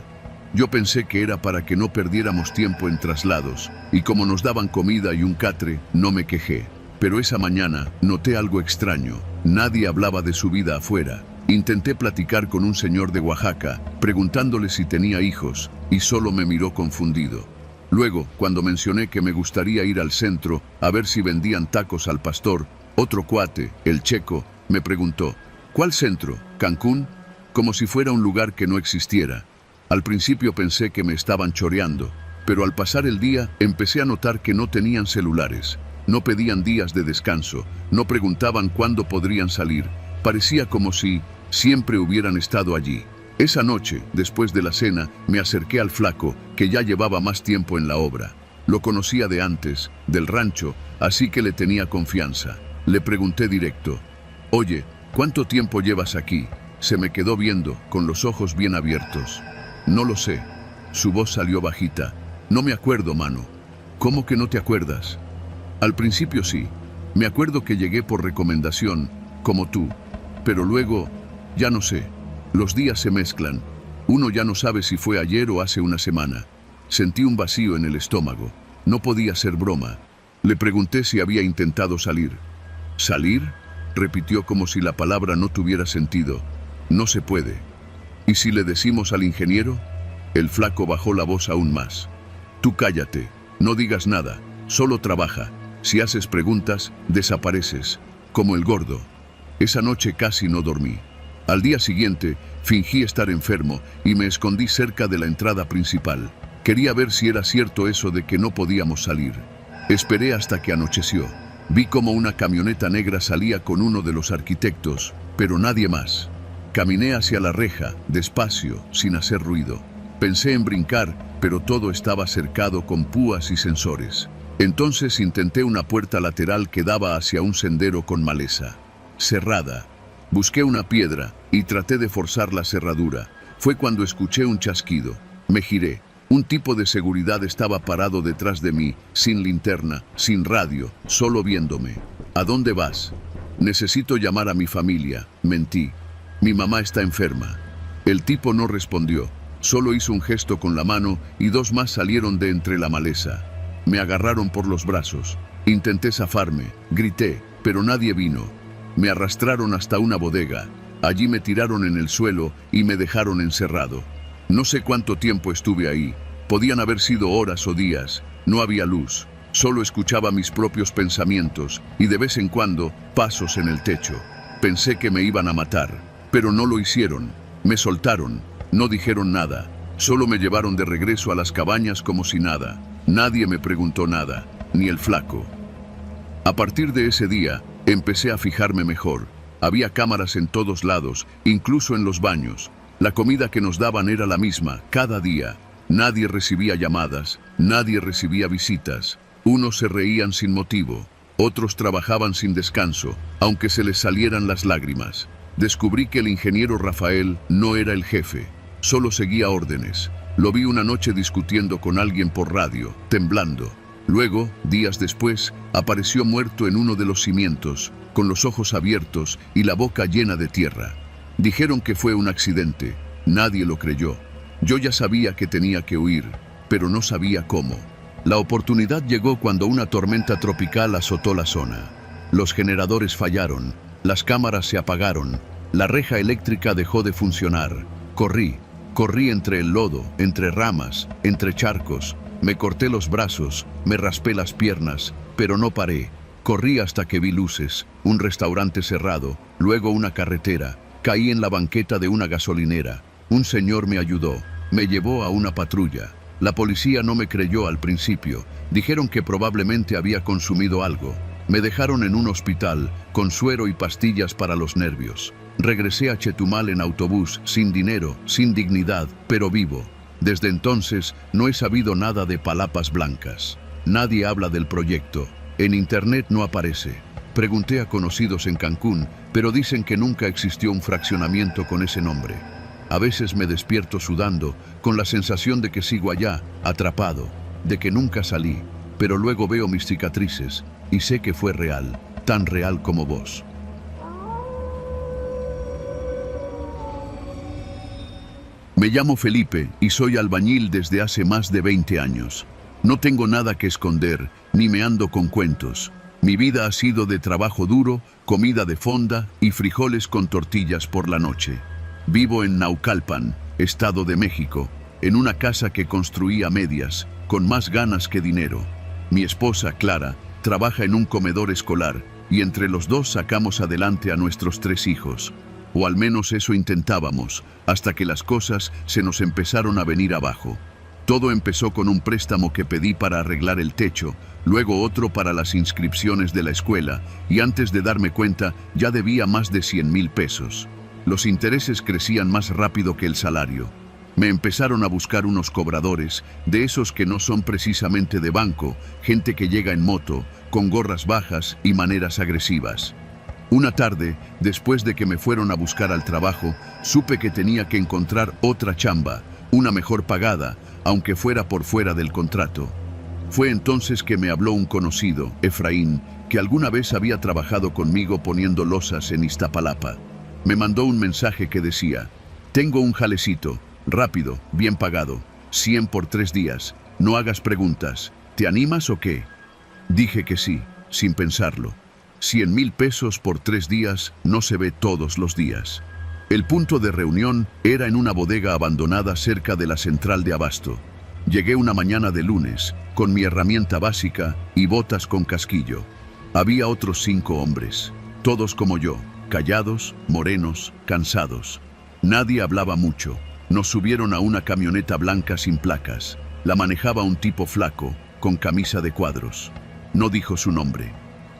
Yo pensé que era para que no perdiéramos tiempo en traslados, y como nos daban comida y un catre, no me quejé. Pero esa mañana noté algo extraño. Nadie hablaba de su vida afuera. Intenté platicar con un señor de Oaxaca, preguntándole si tenía hijos, y solo me miró confundido. Luego, cuando mencioné que me gustaría ir al centro a ver si vendían tacos al pastor, otro cuate, el Checo, me preguntó, ¿cuál centro? ¿Cancún? Como si fuera un lugar que no existiera. Al principio pensé que me estaban choreando, pero al pasar el día empecé a notar que no tenían celulares, no pedían días de descanso, no preguntaban cuándo podrían salir. Parecía como si siempre hubieran estado allí. Esa noche, después de la cena, me acerqué al Flaco, que ya llevaba más tiempo en la obra. Lo conocía de antes, del rancho, así que le tenía confianza. Le pregunté directo, «Oye, ¿cuánto tiempo llevas aquí?» Se me quedó viendo, con los ojos bien abiertos. «No lo sé». Su voz salió bajita. «No me acuerdo, mano». «¿Cómo que no te acuerdas?» «Al principio sí. Me acuerdo que llegué por recomendación, como tú. Pero luego, ya no sé. Los días se mezclan. Uno ya no sabe si fue ayer o hace una semana». Sentí un vacío en el estómago. No podía ser broma. Le pregunté si había intentado salir. «¿Salir?», repitió como si la palabra no tuviera sentido. «No se puede». «¿Y si le decimos al ingeniero?» El Flaco bajó la voz aún más. «Tú cállate, no digas nada, solo trabaja. Si haces preguntas, desapareces, como el gordo». Esa noche casi no dormí. Al día siguiente, fingí estar enfermo y me escondí cerca de la entrada principal. Quería ver si era cierto eso de que no podíamos salir. Esperé hasta que anocheció. Vi como una camioneta negra salía con uno de los arquitectos, pero nadie más. Caminé hacia la reja, despacio, sin hacer ruido. Pensé en brincar, pero todo estaba cercado con púas y sensores. Entonces intenté una puerta lateral que daba hacia un sendero con maleza. Cerrada. Busqué una piedra y traté de forzar la cerradura. Fue cuando escuché un chasquido. Me giré. Un tipo de seguridad estaba parado detrás de mí, sin linterna, sin radio, solo viéndome. «¿A dónde vas?» «Necesito llamar a mi familia», mentí. Mi mamá está enferma. El tipo no respondió, solo hizo un gesto con la mano y dos más salieron de entre la maleza. Me agarraron por los brazos. Intenté zafarme, grité, pero nadie vino. Me arrastraron hasta una bodega. Allí me tiraron en el suelo y me dejaron encerrado. No sé cuánto tiempo estuve ahí. Podían haber sido horas o días. No había luz. Solo escuchaba mis propios pensamientos y de vez en cuando pasos en el techo. Pensé que me iban a matar, pero no lo hicieron. Me soltaron, no dijeron nada. Solo me llevaron de regreso a las cabañas como si nada. Nadie me preguntó nada, ni el flaco. A partir de ese día, empecé a fijarme mejor. Había cámaras en todos lados, incluso en los baños. La comida que nos daban era la misma, cada día. Nadie recibía llamadas, nadie recibía visitas. Unos se reían sin motivo, otros trabajaban sin descanso, aunque se les salieran las lágrimas. Descubrí que el ingeniero Rafael no era el jefe, solo seguía órdenes. Lo vi una noche discutiendo con alguien por radio, temblando. Luego, días después, apareció muerto en uno de los cimientos, con los ojos abiertos y la boca llena de tierra. Dijeron que fue un accidente, nadie lo creyó. Yo ya sabía que tenía que huir, pero no sabía cómo. La oportunidad llegó cuando una tormenta tropical azotó la zona. Los generadores fallaron, las cámaras se apagaron, la reja eléctrica dejó de funcionar. Corrí entre el lodo, entre ramas, entre charcos. Me corté los brazos, me raspé las piernas, pero no paré. Corrí hasta que vi luces, un restaurante cerrado, luego una carretera. Caí en la banqueta de una gasolinera. Un señor me ayudó, me llevó a una patrulla. La policía no me creyó al principio. Dijeron que probablemente había consumido algo. Me dejaron en un hospital, con suero y pastillas para los nervios. Regresé a Chetumal en autobús, sin dinero, sin dignidad, pero vivo. Desde entonces no he sabido nada de Palapas Blancas. Nadie habla del proyecto. En internet no aparece. Pregunté a conocidos en Cancún, pero dicen que nunca existió un fraccionamiento con ese nombre. A veces me despierto sudando, con la sensación de que sigo allá, atrapado, de que nunca salí, pero luego veo mis cicatrices y sé que fue real, tan real como vos. Me llamo Felipe y soy albañil desde hace más de 20 años. No tengo nada que esconder, ni me ando con cuentos. Mi vida ha sido de trabajo duro, comida de fonda y frijoles con tortillas por la noche. Vivo en Naucalpan, Estado de México, en una casa que construí a medias, con más ganas que dinero. Mi esposa, Clara, trabaja en un comedor escolar y entre los dos sacamos adelante a nuestros 3 hijos. O al menos eso intentábamos, hasta que las cosas se nos empezaron a venir abajo. Todo empezó con un préstamo que pedí para arreglar el techo, luego otro para las inscripciones de la escuela, y antes de darme cuenta ya debía más de 100,000 pesos. Los intereses crecían más rápido que el salario. Me empezaron a buscar unos cobradores, de esos que no son precisamente de banco, gente que llega en moto, con gorras bajas y maneras agresivas. Una tarde, después de que me fueron a buscar al trabajo, supe que tenía que encontrar otra chamba, una mejor pagada, aunque fuera por fuera del contrato. Fue entonces que me habló un conocido, Efraín, que alguna vez había trabajado conmigo poniendo losas en Iztapalapa. Me mandó un mensaje que decía: tengo un jalecito, rápido, bien pagado, 100 por 3 días, no hagas preguntas, ¿te animas o qué? Dije que sí, sin pensarlo. 100,000 pesos por 3 días no se ve todos los días. El punto de reunión era en una bodega abandonada cerca de la central de abasto. Llegué una mañana de lunes, con mi herramienta básica y botas con casquillo. Había otros 5 hombres, todos como yo, callados, morenos, cansados. Nadie hablaba mucho. Nos subieron a una camioneta blanca sin placas. La manejaba un tipo flaco, con camisa de cuadros. No dijo su nombre.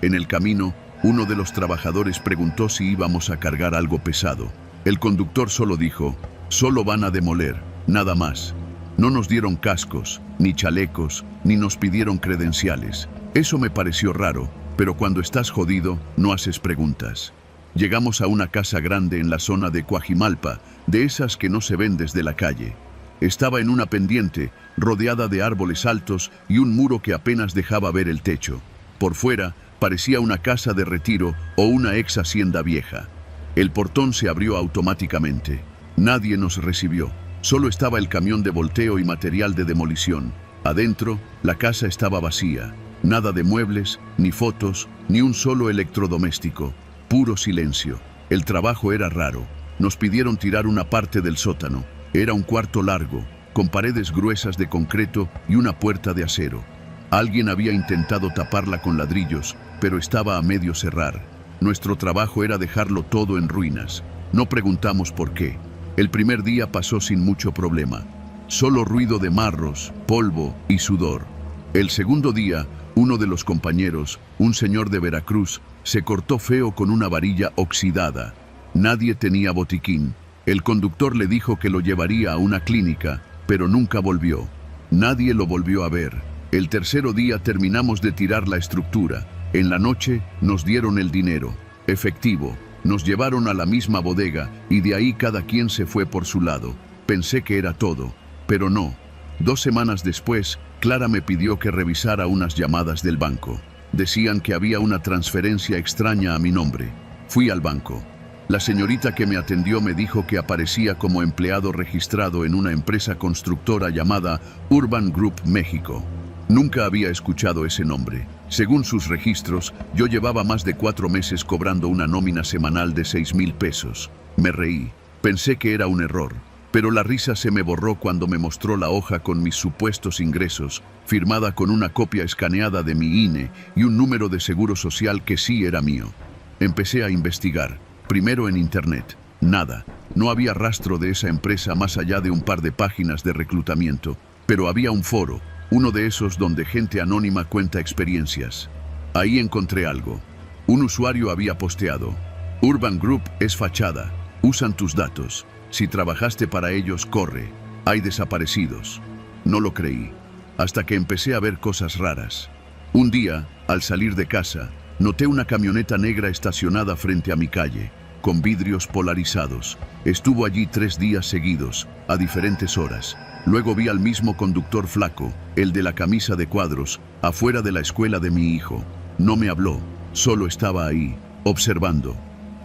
En el camino, uno de los trabajadores preguntó si íbamos a cargar algo pesado. El conductor solo dijo: solo van a demoler, nada más. No nos dieron cascos, ni chalecos, ni nos pidieron credenciales. Eso me pareció raro, pero cuando estás jodido, no haces preguntas. Llegamos a una casa grande en la zona de Coajimalpa, de esas que no se ven desde la calle. Estaba en una pendiente, rodeada de árboles altos y un muro que apenas dejaba ver el techo. Por fuera, parecía una casa de retiro o una ex hacienda vieja. El portón se abrió automáticamente. Nadie nos recibió. Solo estaba el camión de volteo y material de demolición. Adentro, la casa estaba vacía. Nada de muebles, ni fotos, ni un solo electrodoméstico. Puro silencio. El trabajo era raro. Nos pidieron tirar una parte del sótano. Era un cuarto largo, con paredes gruesas de concreto y una puerta de acero. Alguien había intentado taparla con ladrillos, pero estaba a medio cerrar. Nuestro trabajo era dejarlo todo en ruinas. No preguntamos por qué. El primer día pasó sin mucho problema. Solo ruido de marros, polvo y sudor. El segundo día, uno de los compañeros, un señor de Veracruz, se cortó feo con una varilla oxidada. Nadie tenía botiquín. El conductor le dijo que lo llevaría a una clínica, pero nunca volvió. Nadie lo volvió a ver. El tercer día terminamos de tirar la estructura. En la noche nos dieron el dinero, efectivo. Nos llevaron a la misma bodega y de ahí cada quien se fue por su lado. Pensé que era todo, pero no. 2 semanas después, Clara me pidió que revisara unas llamadas del banco. Decían que había una transferencia extraña a mi nombre. Fui al banco. La señorita que me atendió me dijo que aparecía como empleado registrado en una empresa constructora llamada Urban Group México. Nunca había escuchado ese nombre. Según sus registros, yo llevaba más de 4 meses cobrando una nómina semanal de 6,000 pesos. Me reí. Pensé que era un error. Pero la risa se me borró cuando me mostró la hoja con mis supuestos ingresos, firmada con una copia escaneada de mi INE y un número de seguro social que sí era mío. Empecé a investigar, primero en internet. Nada, no había rastro de esa empresa más allá de un par de páginas de reclutamiento, pero había un foro, uno de esos donde gente anónima cuenta experiencias. Ahí encontré algo. Un usuario había posteado: Urban Group es fachada, usan tus datos. Si trabajaste para ellos, corre. Hay desaparecidos. No lo creí, hasta que empecé a ver cosas raras. Un día, al salir de casa, noté una camioneta negra estacionada frente a mi calle, con vidrios polarizados. Estuvo allí 3 días seguidos, a diferentes horas. Luego vi al mismo conductor flaco, el de la camisa de cuadros, afuera de la escuela de mi hijo. No me habló, solo estaba ahí, observando.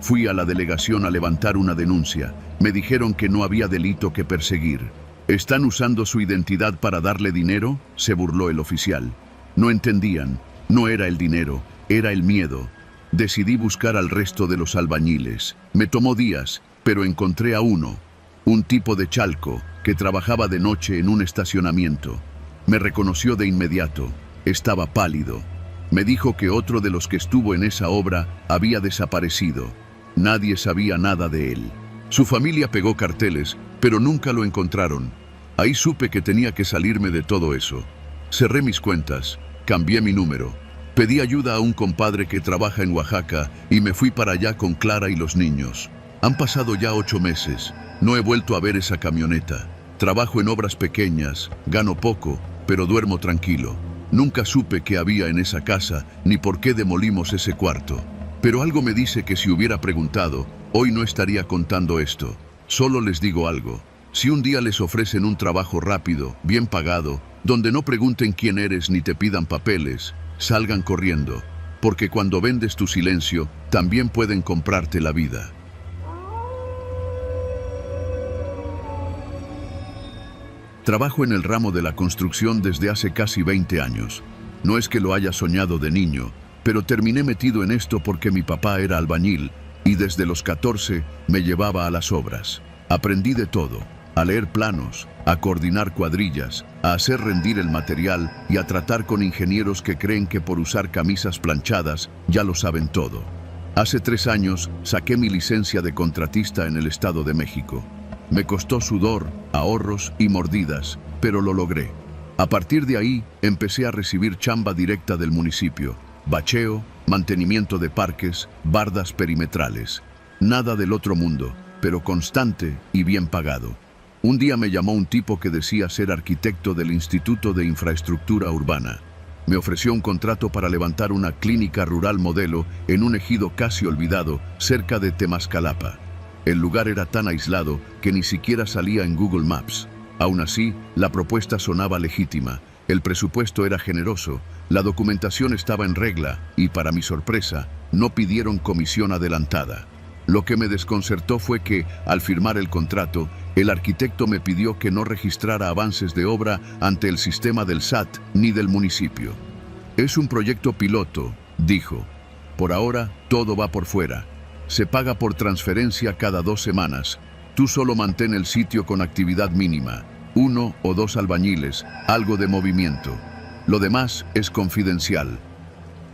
Fui a la delegación a levantar una denuncia. Me dijeron que no había delito que perseguir. ¿Están usando su identidad para darle dinero?, se burló el oficial. No entendían. No era el dinero, era el miedo. Decidí buscar al resto de los albañiles. Me tomó días, pero encontré a uno. Un tipo de Chalco, que trabajaba de noche en un estacionamiento. Me reconoció de inmediato. Estaba pálido. Me dijo que otro de los que estuvo en esa obra había desaparecido. Nadie sabía nada de él. Su familia pegó carteles, pero nunca lo encontraron. Ahí supe que tenía que salirme de todo eso. Cerré mis cuentas, cambié mi número. Pedí ayuda a un compadre que trabaja en Oaxaca y me fui para allá con Clara y los niños. Han pasado ya 8 meses. No he vuelto a ver esa camioneta. Trabajo en obras pequeñas, gano poco, pero duermo tranquilo. Nunca supe qué había en esa casa ni por qué demolimos ese cuarto. Pero algo me dice que si hubiera preguntado, hoy no estaría contando esto. Solo les digo algo. Si un día les ofrecen un trabajo rápido, bien pagado, donde no pregunten quién eres ni te pidan papeles, salgan corriendo. Porque cuando vendes tu silencio, también pueden comprarte la vida. Trabajo en el ramo de la construcción desde hace casi 20 años. No es que lo haya soñado de niño, pero terminé metido en esto porque mi papá era albañil y desde los 14 me llevaba a las obras. Aprendí de todo, a leer planos, a coordinar cuadrillas, a hacer rendir el material y a tratar con ingenieros que creen que por usar camisas planchadas ya lo saben todo. Hace 3 años saqué mi licencia de contratista en el Estado de México. Me costó sudor, ahorros y mordidas, pero lo logré. A partir de ahí empecé a recibir chamba directa del municipio. Bacheo, mantenimiento de parques, bardas perimetrales. Nada del otro mundo, pero constante y bien pagado. Un día me llamó un tipo que decía ser arquitecto del Instituto de Infraestructura Urbana. Me ofreció un contrato para levantar una clínica rural modelo en un ejido casi olvidado, cerca de Temascalapa. El lugar era tan aislado que ni siquiera salía en Google Maps. Aún así, la propuesta sonaba legítima. El presupuesto era generoso, la documentación estaba en regla y, para mi sorpresa, no pidieron comisión adelantada. Lo que me desconcertó fue que, al firmar el contrato, el arquitecto me pidió que no registrara avances de obra ante el sistema del SAT ni del municipio. Es un proyecto piloto, dijo. Por ahora, todo va por fuera. Se paga por transferencia cada 2 semanas. Tú solo mantén el sitio con actividad mínima. 1 o 2 albañiles, algo de movimiento. Lo demás es confidencial.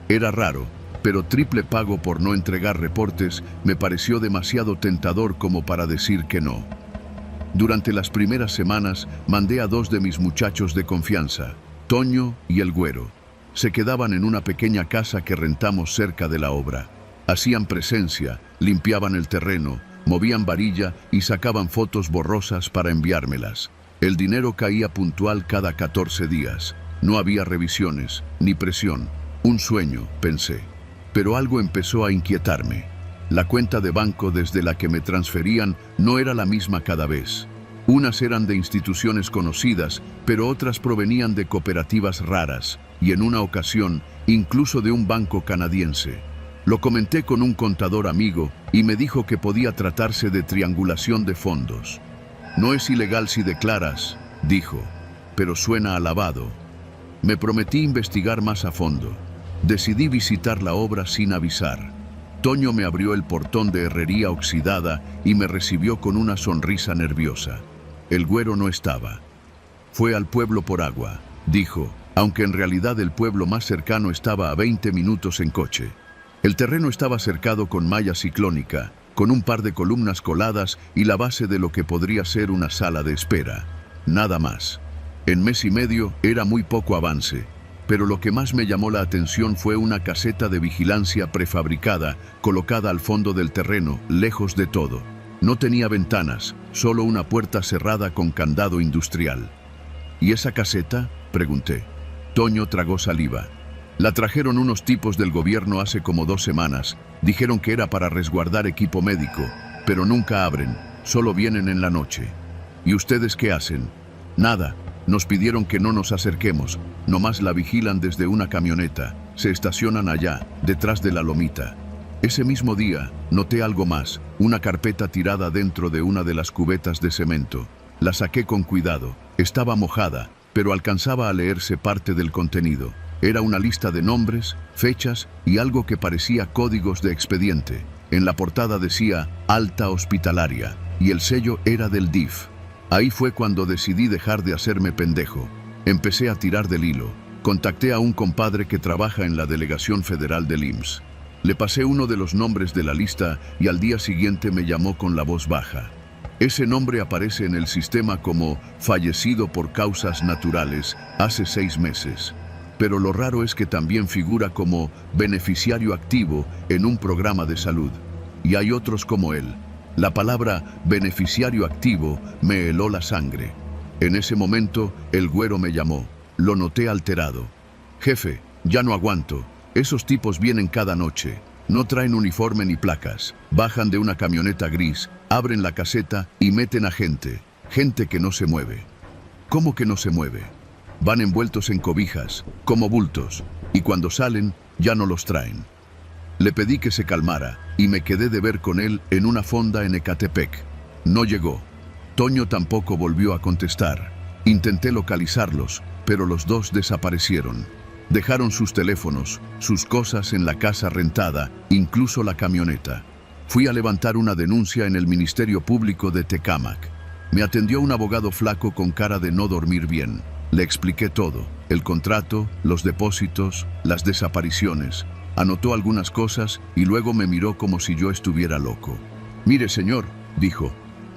Era raro, pero triple pago por no entregar reportes me pareció demasiado tentador como para decir que no. Durante las primeras semanas mandé a 2 de mis muchachos de confianza, Toño y el Güero. Se quedaban en una pequeña casa que rentamos cerca de la obra. Hacían presencia, limpiaban el terreno, movían varilla y sacaban fotos borrosas para enviármelas. El dinero caía puntual cada 14 días. No había revisiones, ni presión. Un sueño, pensé. Pero algo empezó a inquietarme. La cuenta de banco desde la que me transferían no era la misma cada vez. Unas eran de instituciones conocidas, pero otras provenían de cooperativas raras, y en una ocasión, incluso de un banco canadiense. Lo comenté con un contador amigo y me dijo que podía tratarse de triangulación de fondos. No es ilegal si declaras, dijo, pero suena a lavado. Me prometí investigar más a fondo. Decidí visitar la obra sin avisar. Toño me abrió el portón de herrería oxidada y me recibió con una sonrisa nerviosa. El Güero no estaba. Fue al pueblo por agua, dijo, aunque en realidad el pueblo más cercano estaba a 20 minutos en coche. El terreno estaba cercado con malla ciclónica, con un par de columnas coladas y la base de lo que podría ser una sala de espera. Nada más. En mes y medio era muy poco avance, pero lo que más me llamó la atención fue una caseta de vigilancia prefabricada, colocada al fondo del terreno, lejos de todo. No tenía ventanas, solo una puerta cerrada con candado industrial. ¿Y esa caseta?, pregunté. Toño tragó saliva. La trajeron unos tipos del gobierno hace como 2 semanas. Dijeron que era para resguardar equipo médico, pero nunca abren, solo vienen en la noche. ¿Y ustedes qué hacen? Nada, nos pidieron que no nos acerquemos, nomás la vigilan desde una camioneta, se estacionan allá, detrás de la lomita. Ese mismo día, noté algo más, una carpeta tirada dentro de una de las cubetas de cemento. La saqué con cuidado, estaba mojada, pero alcanzaba a leerse parte del contenido. Era una lista de nombres, fechas y algo que parecía códigos de expediente. En la portada decía Alta Hospitalaria y el sello era del DIF. Ahí fue cuando decidí dejar de hacerme pendejo. Empecé a tirar del hilo. Contacté a un compadre que trabaja en la Delegación Federal del IMSS. Le pasé uno de los nombres de la lista y al día siguiente me llamó con la voz baja. Ese nombre aparece en el sistema como fallecido por causas naturales hace 6 meses. Pero lo raro es que también figura como beneficiario activo en un programa de salud. Y hay otros como él. La palabra beneficiario activo me heló la sangre. En ese momento, el Güero me llamó. Lo noté alterado. Jefe, ya no aguanto. Esos tipos vienen cada noche. No traen uniforme ni placas. Bajan de una camioneta gris, abren la caseta y meten a gente. Gente que no se mueve. ¿Cómo que no se mueve? Van envueltos en cobijas, como bultos, y cuando salen, ya no los traen. Le pedí que se calmara, y me quedé de ver con él en una fonda en Ecatepec. No llegó. Toño tampoco volvió a contestar. Intenté localizarlos, pero los 2 desaparecieron. Dejaron sus teléfonos, sus cosas en la casa rentada, incluso la camioneta. Fui a levantar una denuncia en el Ministerio Público de Tecámac. Me atendió un abogado flaco con cara de no dormir bien. Le expliqué todo, el contrato, los depósitos, las desapariciones. Anotó algunas cosas y luego me miró como si yo estuviera loco. Mire, señor, dijo,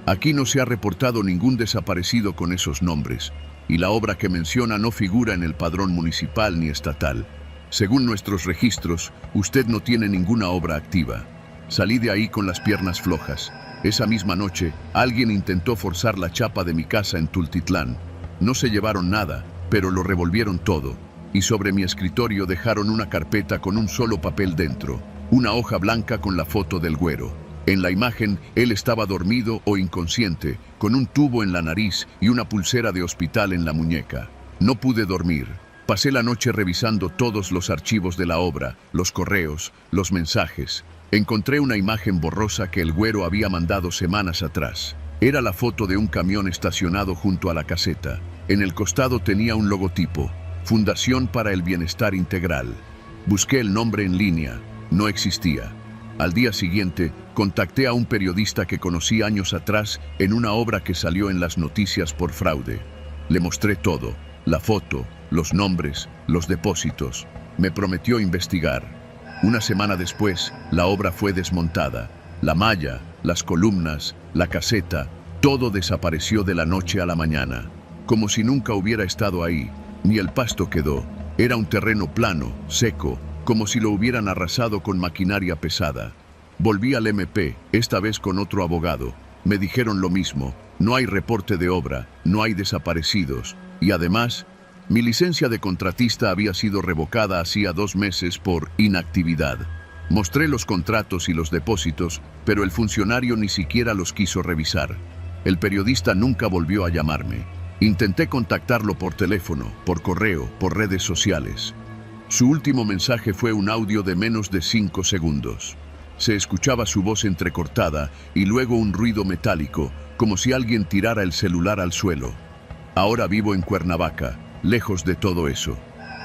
aquí no se ha reportado ningún desaparecido con esos nombres, y la obra que menciona no figura en el padrón municipal ni estatal. Según nuestros registros, usted no tiene ninguna obra activa. Salí de ahí con las piernas flojas. Esa misma noche, alguien intentó forzar la chapa de mi casa en Tultitlán. No se llevaron nada, pero lo revolvieron todo, y sobre mi escritorio dejaron una carpeta con un solo papel dentro, una hoja blanca con la foto del Güero. En la imagen, él estaba dormido o inconsciente, con un tubo en la nariz y una pulsera de hospital en la muñeca. No pude dormir. Pasé la noche revisando todos los archivos de la obra, los correos, los mensajes. Encontré una imagen borrosa que el güero había mandado semanas atrás. Era la foto de un camión estacionado junto a la caseta. En el costado tenía un logotipo: Fundación para el Bienestar Integral. Busqué el nombre en línea. No existía. Al día siguiente, contacté a un periodista que conocí años atrás en una obra que salió en las noticias por fraude. Le mostré todo: la foto, los nombres, los depósitos. Me prometió investigar. Una semana después, la obra fue desmontada. La malla, las columnas, la caseta, todo desapareció de la noche a la mañana, como si nunca hubiera estado ahí. Ni el pasto quedó. Era un terreno plano, seco, como si lo hubieran arrasado con maquinaria pesada. Volví al MP, esta vez con otro abogado. Me dijeron lo mismo: no hay reporte de obra, no hay desaparecidos, y además, mi licencia de contratista había sido revocada hacía 2 meses por inactividad. Mostré los contratos y los depósitos, pero el funcionario ni siquiera los quiso revisar. El periodista nunca volvió a llamarme. Intenté contactarlo por teléfono, por correo, por redes sociales. Su último mensaje fue un audio de menos de 5 segundos. Se escuchaba su voz entrecortada y luego un ruido metálico, como si alguien tirara el celular al suelo. Ahora vivo en Cuernavaca, lejos de todo eso.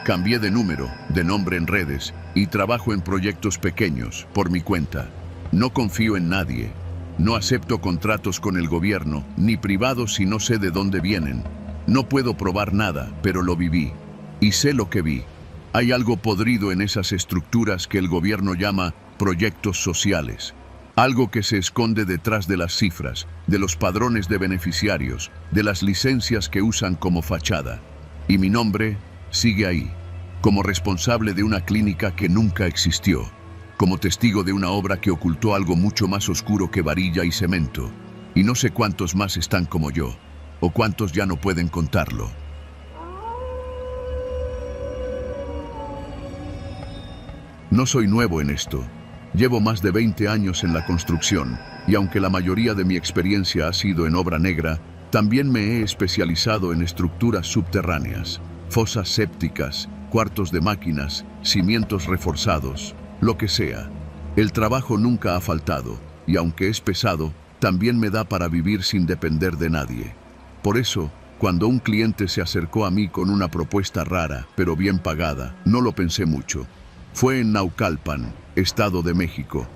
Cambié de número, de nombre en redes y trabajo en proyectos pequeños, por mi cuenta. No confío en nadie. No acepto contratos con el gobierno, ni privados si no sé de dónde vienen. No puedo probar nada, pero lo viví. Y sé lo que vi. Hay algo podrido en esas estructuras que el gobierno llama proyectos sociales. Algo que se esconde detrás de las cifras, de los padrones de beneficiarios, de las licencias que usan como fachada. Y mi nombre sigue ahí, como responsable de una clínica que nunca existió, como testigo de una obra que ocultó algo mucho más oscuro que varilla y cemento. Y no sé cuántos más están como yo, o cuántos ya no pueden contarlo. No soy nuevo en esto. Llevo más de 20 años en la construcción, y aunque la mayoría de mi experiencia ha sido en obra negra, también me he especializado en estructuras subterráneas, fosas sépticas, cuartos de máquinas, cimientos reforzados, lo que sea. El trabajo nunca ha faltado, y aunque es pesado, también me da para vivir sin depender de nadie. Por eso, cuando un cliente se acercó a mí con una propuesta rara, pero bien pagada, no lo pensé mucho. Fue en Naucalpan, Estado de México.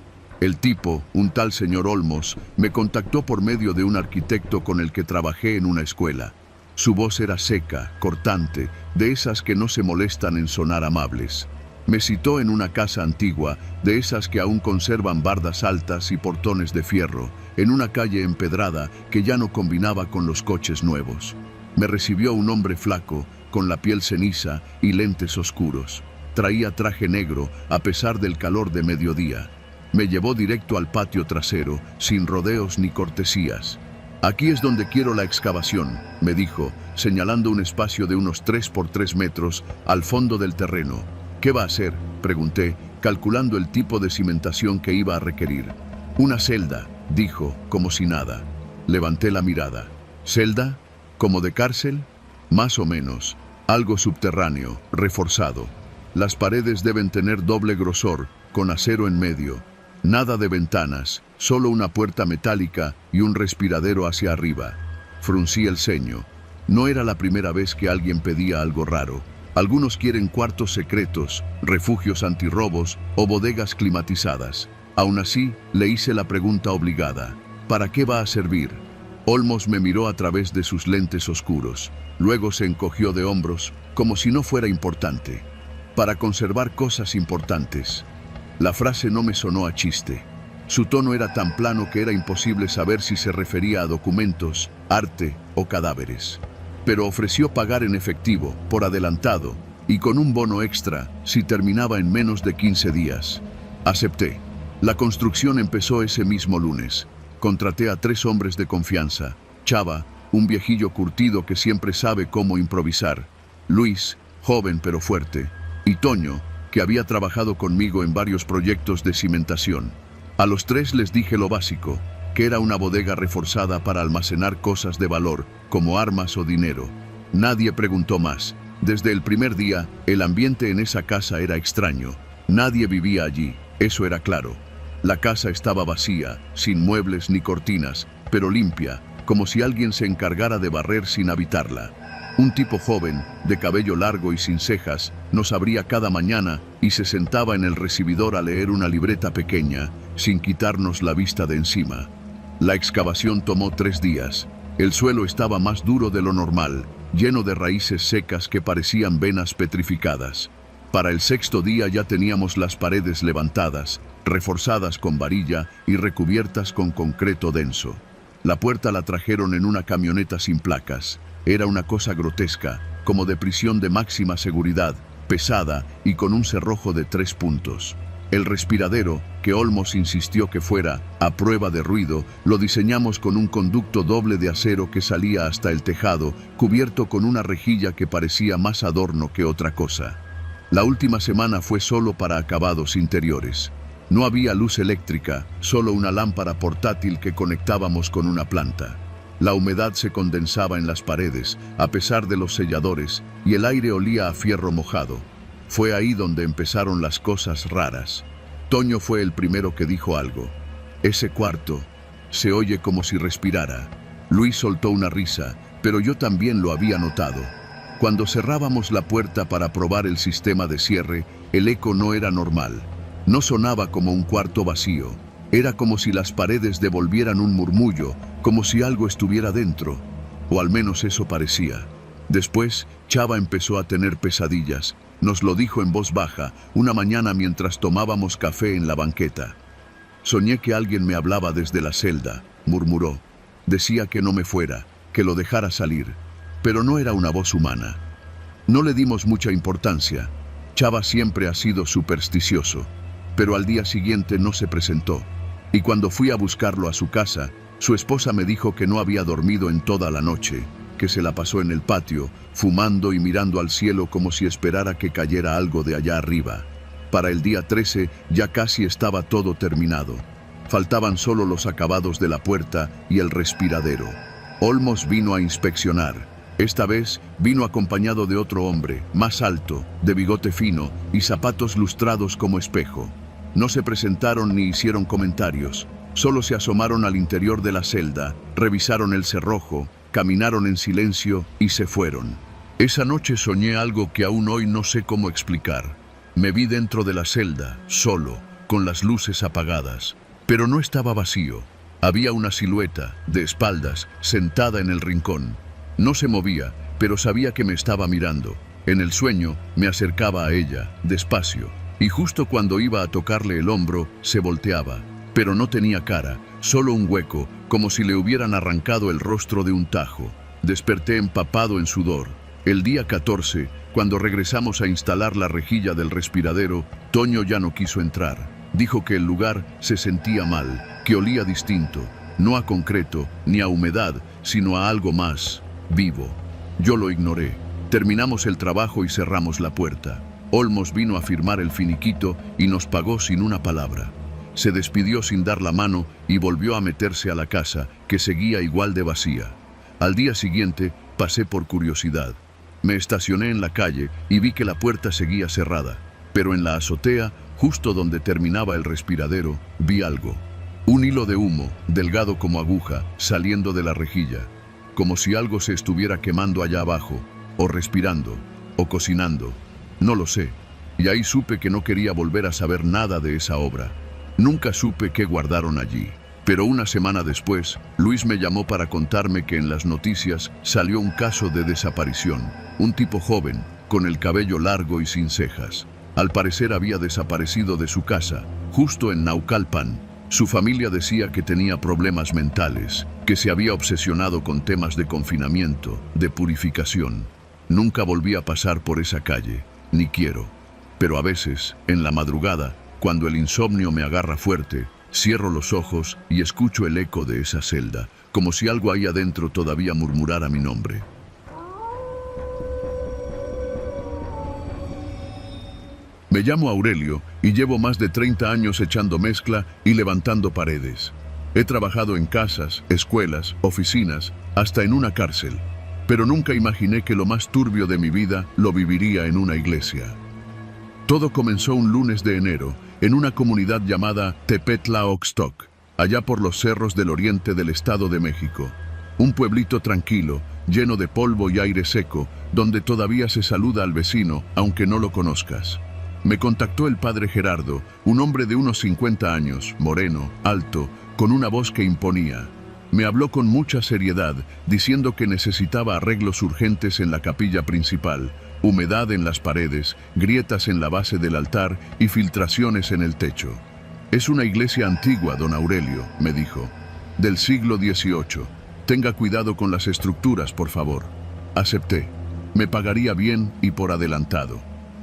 El tipo, un tal señor Olmos, me contactó por medio de un arquitecto con el que trabajé en una escuela. Su voz era seca, cortante, de esas que no se molestan en sonar amables. Me citó en una casa antigua, de esas que aún conservan bardas altas y portones de fierro, en una calle empedrada que ya no combinaba con los coches nuevos. Me recibió un hombre flaco, con la piel ceniza y lentes oscuros. Traía traje negro, a pesar del calor de mediodía. Me llevó directo al patio trasero, sin rodeos ni cortesías. «Aquí es donde quiero la excavación», me dijo, señalando un espacio de unos 3 por 3 metros al fondo del terreno. «¿Qué va a hacer?», pregunté, calculando el tipo de cimentación que iba a requerir. «Una celda», dijo, como si nada. Levanté la mirada. «¿Celda? ¿Como de cárcel?» «Más o menos. Algo subterráneo, reforzado. Las paredes deben tener doble grosor, con acero en medio. Nada de ventanas, solo una puerta metálica y un respiradero hacia arriba». Fruncí el ceño. No era la primera vez que alguien pedía algo raro. Algunos quieren cuartos secretos, refugios antirrobos o bodegas climatizadas. Aún así, le hice la pregunta obligada: ¿para qué va a servir? Olmos me miró a través de sus lentes oscuros. Luego se encogió de hombros, como si no fuera importante. «Para conservar cosas importantes». La frase no me sonó a chiste. Su tono era tan plano que era imposible saber si se refería a documentos, arte o cadáveres. Pero ofreció pagar en efectivo, por adelantado, y con un bono extra si terminaba en menos de 15 días. Acepté. La construcción empezó ese mismo lunes. Contraté a 3 hombres de confianza: Chava, un viejillo curtido que siempre sabe cómo improvisar; Luis, joven pero fuerte; y Toño, que había trabajado conmigo en varios proyectos de cimentación. A los 3 les dije lo básico, que era una bodega reforzada para almacenar cosas de valor, como armas o dinero. Nadie preguntó más. Desde el primer día, el ambiente en esa casa era extraño. Nadie vivía allí, eso era claro. La casa estaba vacía, sin muebles ni cortinas, pero limpia, como si alguien se encargara de barrer sin habitarla. Un tipo joven, de cabello largo y sin cejas, nos abría cada mañana y se sentaba en el recibidor a leer una libreta pequeña, sin quitarnos la vista de encima. La excavación tomó 3 días. El suelo estaba más duro de lo normal, lleno de raíces secas que parecían venas petrificadas. Para el 6.º día ya teníamos las paredes levantadas, reforzadas con varilla y recubiertas con concreto denso. La puerta la trajeron en una camioneta sin placas. Era una cosa grotesca, como de prisión de máxima seguridad, pesada y con un cerrojo de 3 puntos. El respiradero, que Olmos insistió que fuera a prueba de ruido, lo diseñamos con un conducto doble de acero que salía hasta el tejado, cubierto con una rejilla que parecía más adorno que otra cosa. La última semana fue solo para acabados interiores. No había luz eléctrica, solo una lámpara portátil que conectábamos con una planta. La humedad se condensaba en las paredes, a pesar de los selladores, y el aire olía a fierro mojado. Fue ahí donde empezaron las cosas raras. Toño fue el primero que dijo algo. Ese cuarto se oye como si respirara. Luis soltó una risa, pero yo también lo había notado. Cuando cerrábamos la puerta para probar el sistema de cierre, el eco no era normal. No sonaba como un cuarto vacío. Era como si las paredes devolvieran un murmullo, como si algo estuviera dentro. O al menos eso parecía. Después, Chava empezó a tener pesadillas. Nos lo dijo en voz baja, una mañana mientras tomábamos café en la banqueta. Soñé que alguien me hablaba desde la celda, murmuró. Decía que no me fuera, que lo dejara salir. Pero no era una voz humana. No le dimos mucha importancia. Chava siempre ha sido supersticioso. Pero al día siguiente no se presentó. Y cuando fui a buscarlo a su casa, su esposa me dijo que no había dormido en toda la noche, que se la pasó en el patio, fumando y mirando al cielo como si esperara que cayera algo de allá arriba. Para el día 13 ya casi estaba todo terminado. Faltaban solo los acabados de la puerta y el respiradero. Olmos vino a inspeccionar. Esta vez vino acompañado de otro hombre, más alto, de bigote fino y zapatos lustrados como espejo. No se presentaron ni hicieron comentarios, solo se asomaron al interior de la celda, revisaron el cerrojo, caminaron en silencio y se fueron. Esa noche soñé algo que aún hoy no sé cómo explicar. Me vi dentro de la celda, solo, con las luces apagadas, pero no estaba vacío. Había una silueta, de espaldas, sentada en el rincón. No se movía, pero sabía que me estaba mirando. En el sueño me acercaba a ella, despacio. Y justo cuando iba a tocarle el hombro, se volteaba. Pero no tenía cara, solo un hueco, como si le hubieran arrancado el rostro de un tajo. Desperté empapado en sudor. El día 14, cuando regresamos a instalar la rejilla del respiradero, Toño ya no quiso entrar. Dijo que el lugar se sentía mal, que olía distinto, no a concreto, ni a humedad, sino a algo más, vivo. Yo lo ignoré. Terminamos el trabajo y cerramos la puerta. Olmos vino a firmar el finiquito y nos pagó sin una palabra. Se despidió sin dar la mano y volvió a meterse a la casa, que seguía igual de vacía. Al día siguiente pasé por curiosidad. Me estacioné en la calle y vi que la puerta seguía cerrada, pero en la azotea, justo donde terminaba el respiradero, vi algo. Un hilo de humo, delgado como aguja, saliendo de la rejilla, como si algo se estuviera quemando allá abajo, o respirando, o cocinando. No lo sé, y ahí supe que no quería volver a saber nada de esa obra. Nunca supe qué guardaron allí. Pero una semana después, Luis me llamó para contarme que en las noticias salió un caso de desaparición. Un tipo joven, con el cabello largo y sin cejas. Al parecer había desaparecido de su casa, justo en Naucalpan. Su familia decía que tenía problemas mentales, que se había obsesionado con temas de confinamiento, de purificación. Nunca volví a pasar por esa calle, ni quiero. Pero a veces, en la madrugada, cuando el insomnio me agarra fuerte, cierro los ojos y escucho el eco de esa celda, como si algo ahí adentro todavía murmurara mi nombre. Me llamo Aurelio y llevo más de 30 años echando mezcla y levantando paredes. He trabajado en casas, escuelas, oficinas, hasta en una cárcel. Pero nunca imaginé que lo más turbio de mi vida lo viviría en una iglesia. Todo comenzó un lunes de enero, en una comunidad llamada Tepetlaoxtoc, allá por los cerros del oriente del Estado de México. Un pueblito tranquilo, lleno de polvo y aire seco, donde todavía se saluda al vecino, aunque no lo conozcas. Me contactó el padre Gerardo, un hombre de unos 50 años, moreno, alto, con una voz que imponía. Me habló con mucha seriedad, diciendo que necesitaba arreglos urgentes en la capilla principal, humedad en las paredes, grietas en la base del altar y filtraciones en el techo. Es una iglesia antigua, don Aurelio, me dijo, del siglo XVIII. Tenga cuidado con las estructuras, por favor. Acepté. Me pagaría bien y por adelantado.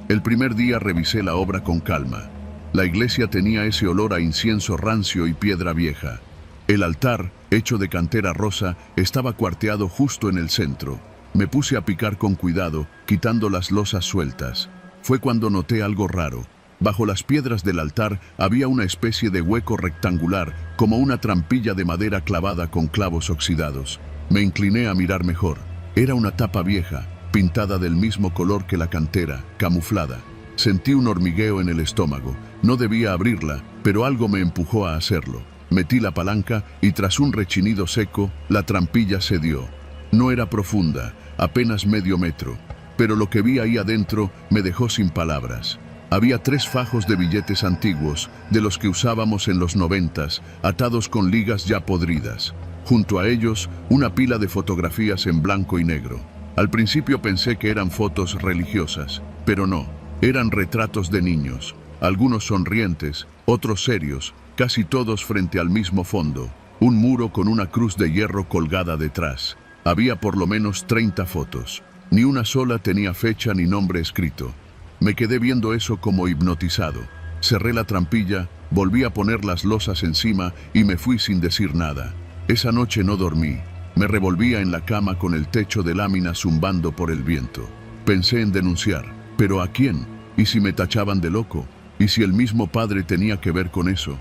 El primer día revisé la obra con calma. La iglesia tenía ese olor a incienso rancio y piedra vieja. El altar, hecho de cantera rosa, estaba cuarteado justo en el centro. Me puse a picar con cuidado, quitando las losas sueltas. Fue cuando noté algo raro. Bajo las piedras del altar había una especie de hueco rectangular, como una trampilla de madera clavada con clavos oxidados. Me incliné a mirar mejor. Era una tapa vieja, pintada del mismo color que la cantera, camuflada. Sentí un hormigueo en el estómago. No debía abrirla, pero algo me empujó a hacerlo. Metí la palanca y tras un rechinido seco, la trampilla cedió. No era profunda, apenas medio metro, pero lo que vi ahí adentro me dejó sin palabras. Había 3 fajos de billetes antiguos, de los que usábamos en los 90s, atados con ligas ya podridas. Junto a ellos, una pila de fotografías en blanco y negro. Al principio pensé que eran fotos religiosas, pero no, eran retratos de niños. Algunos sonrientes, otros serios, casi todos frente al mismo fondo. Un muro con una cruz de hierro colgada detrás. Había por lo menos 30 fotos. Ni una sola tenía fecha ni nombre escrito. Me quedé viendo eso como hipnotizado. Cerré la trampilla, volví a poner las losas encima y me fui sin decir nada. Esa noche no dormí. Me revolvía en la cama con el techo de lámina zumbando por el viento. Pensé en denunciar. ¿Pero a quién? ¿Y si me tachaban de loco? ¿Y si el mismo padre tenía que ver con eso?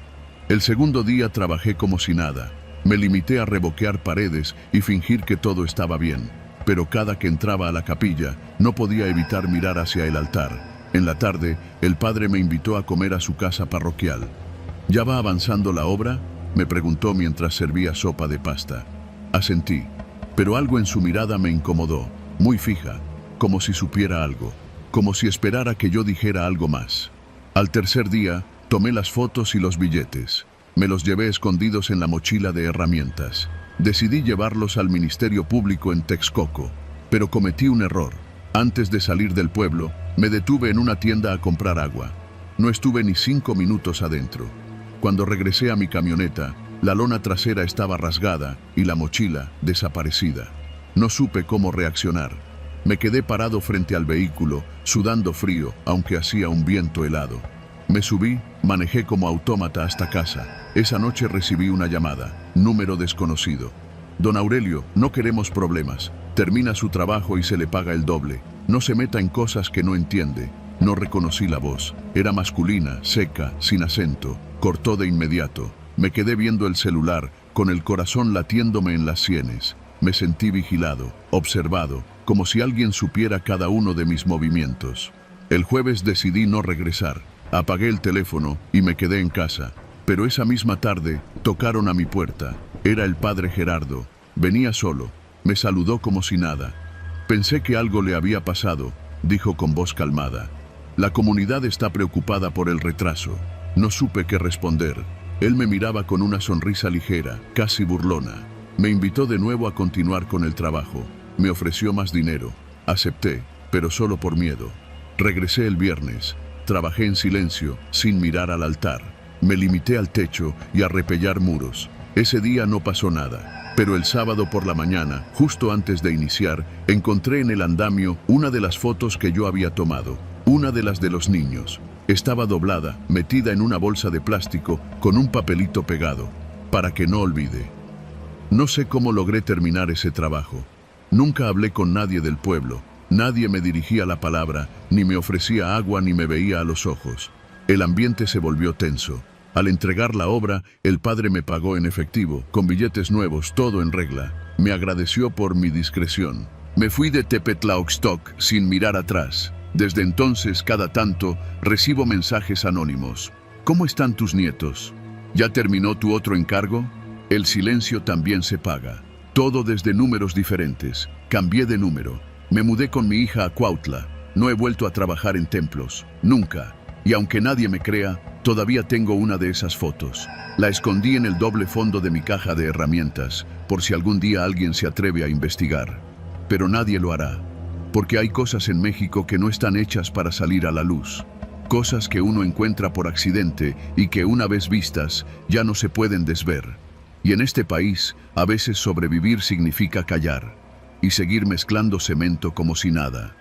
El segundo día trabajé como si nada. Me limité a reboquear paredes y fingir que todo estaba bien. Pero cada que entraba a la capilla, no podía evitar mirar hacia el altar. En la tarde, el padre me invitó a comer a su casa parroquial. ¿Ya va avanzando la obra?, me preguntó mientras servía sopa de pasta. Asentí, pero algo en su mirada me incomodó, muy fija, como si supiera algo, como si esperara que yo dijera algo más. Al tercer día, tomé las fotos y los billetes. Me los llevé escondidos en la mochila de herramientas. Decidí llevarlos al Ministerio Público en Texcoco, pero cometí un error. Antes de salir del pueblo, me detuve en una tienda a comprar agua. No estuve ni 5 minutos adentro. Cuando regresé a mi camioneta, la lona trasera estaba rasgada y la mochila desaparecida. No supe cómo reaccionar. Me quedé parado frente al vehículo, sudando frío, aunque hacía un viento helado. Me subí, manejé como autómata hasta casa. Esa noche recibí una llamada, número desconocido. Don Aurelio, no queremos problemas. Termina su trabajo y se le paga el doble. No se meta en cosas que no entiende. No reconocí la voz. Era masculina, seca, sin acento. Cortó de inmediato. Me quedé viendo el celular, con el corazón latiéndome en las sienes. Me sentí vigilado, observado, como si alguien supiera cada uno de mis movimientos. El jueves decidí no regresar. Apagué el teléfono y me quedé en casa. Pero esa misma tarde tocaron a mi puerta. Era el padre Gerardo. Venía solo. Me saludó como si nada. Pensé que algo le había pasado, dijo con voz calmada. La comunidad está preocupada por el retraso. No supe qué responder. Él me miraba con una sonrisa ligera, casi burlona. Me invitó de nuevo a continuar con el trabajo. Me ofreció más dinero. Acepté, pero solo por miedo. Regresé el viernes. Trabajé en silencio, sin mirar al altar. Me limité al techo y a repellar muros. Ese día no pasó nada, pero el sábado por la mañana, justo antes de iniciar, encontré en el andamio una de las fotos que yo había tomado, una de las de los niños. Estaba doblada, metida en una bolsa de plástico, con un papelito pegado, para que no olvide. No sé cómo logré terminar ese trabajo. Nunca hablé con nadie del pueblo. Nadie me dirigía la palabra, ni me ofrecía agua ni me veía a los ojos. El ambiente se volvió tenso. Al entregar la obra, el padre me pagó en efectivo, con billetes nuevos, todo en regla. Me agradeció por mi discreción. Me fui de Tepetlaoxtoc sin mirar atrás. Desde entonces, cada tanto, recibo mensajes anónimos. ¿Cómo están tus nietos? ¿Ya terminó tu otro encargo? El silencio también se paga. Todo desde números diferentes. Cambié de número. Me mudé con mi hija a Cuautla. No he vuelto a trabajar en templos. Nunca. Y aunque nadie me crea, todavía tengo una de esas fotos. La escondí en el doble fondo de mi caja de herramientas, por si algún día alguien se atreve a investigar. Pero nadie lo hará. Porque hay cosas en México que no están hechas para salir a la luz. Cosas que uno encuentra por accidente y que una vez vistas ya no se pueden desver. Y en este país, a veces sobrevivir significa callar y seguir mezclando cemento como si nada.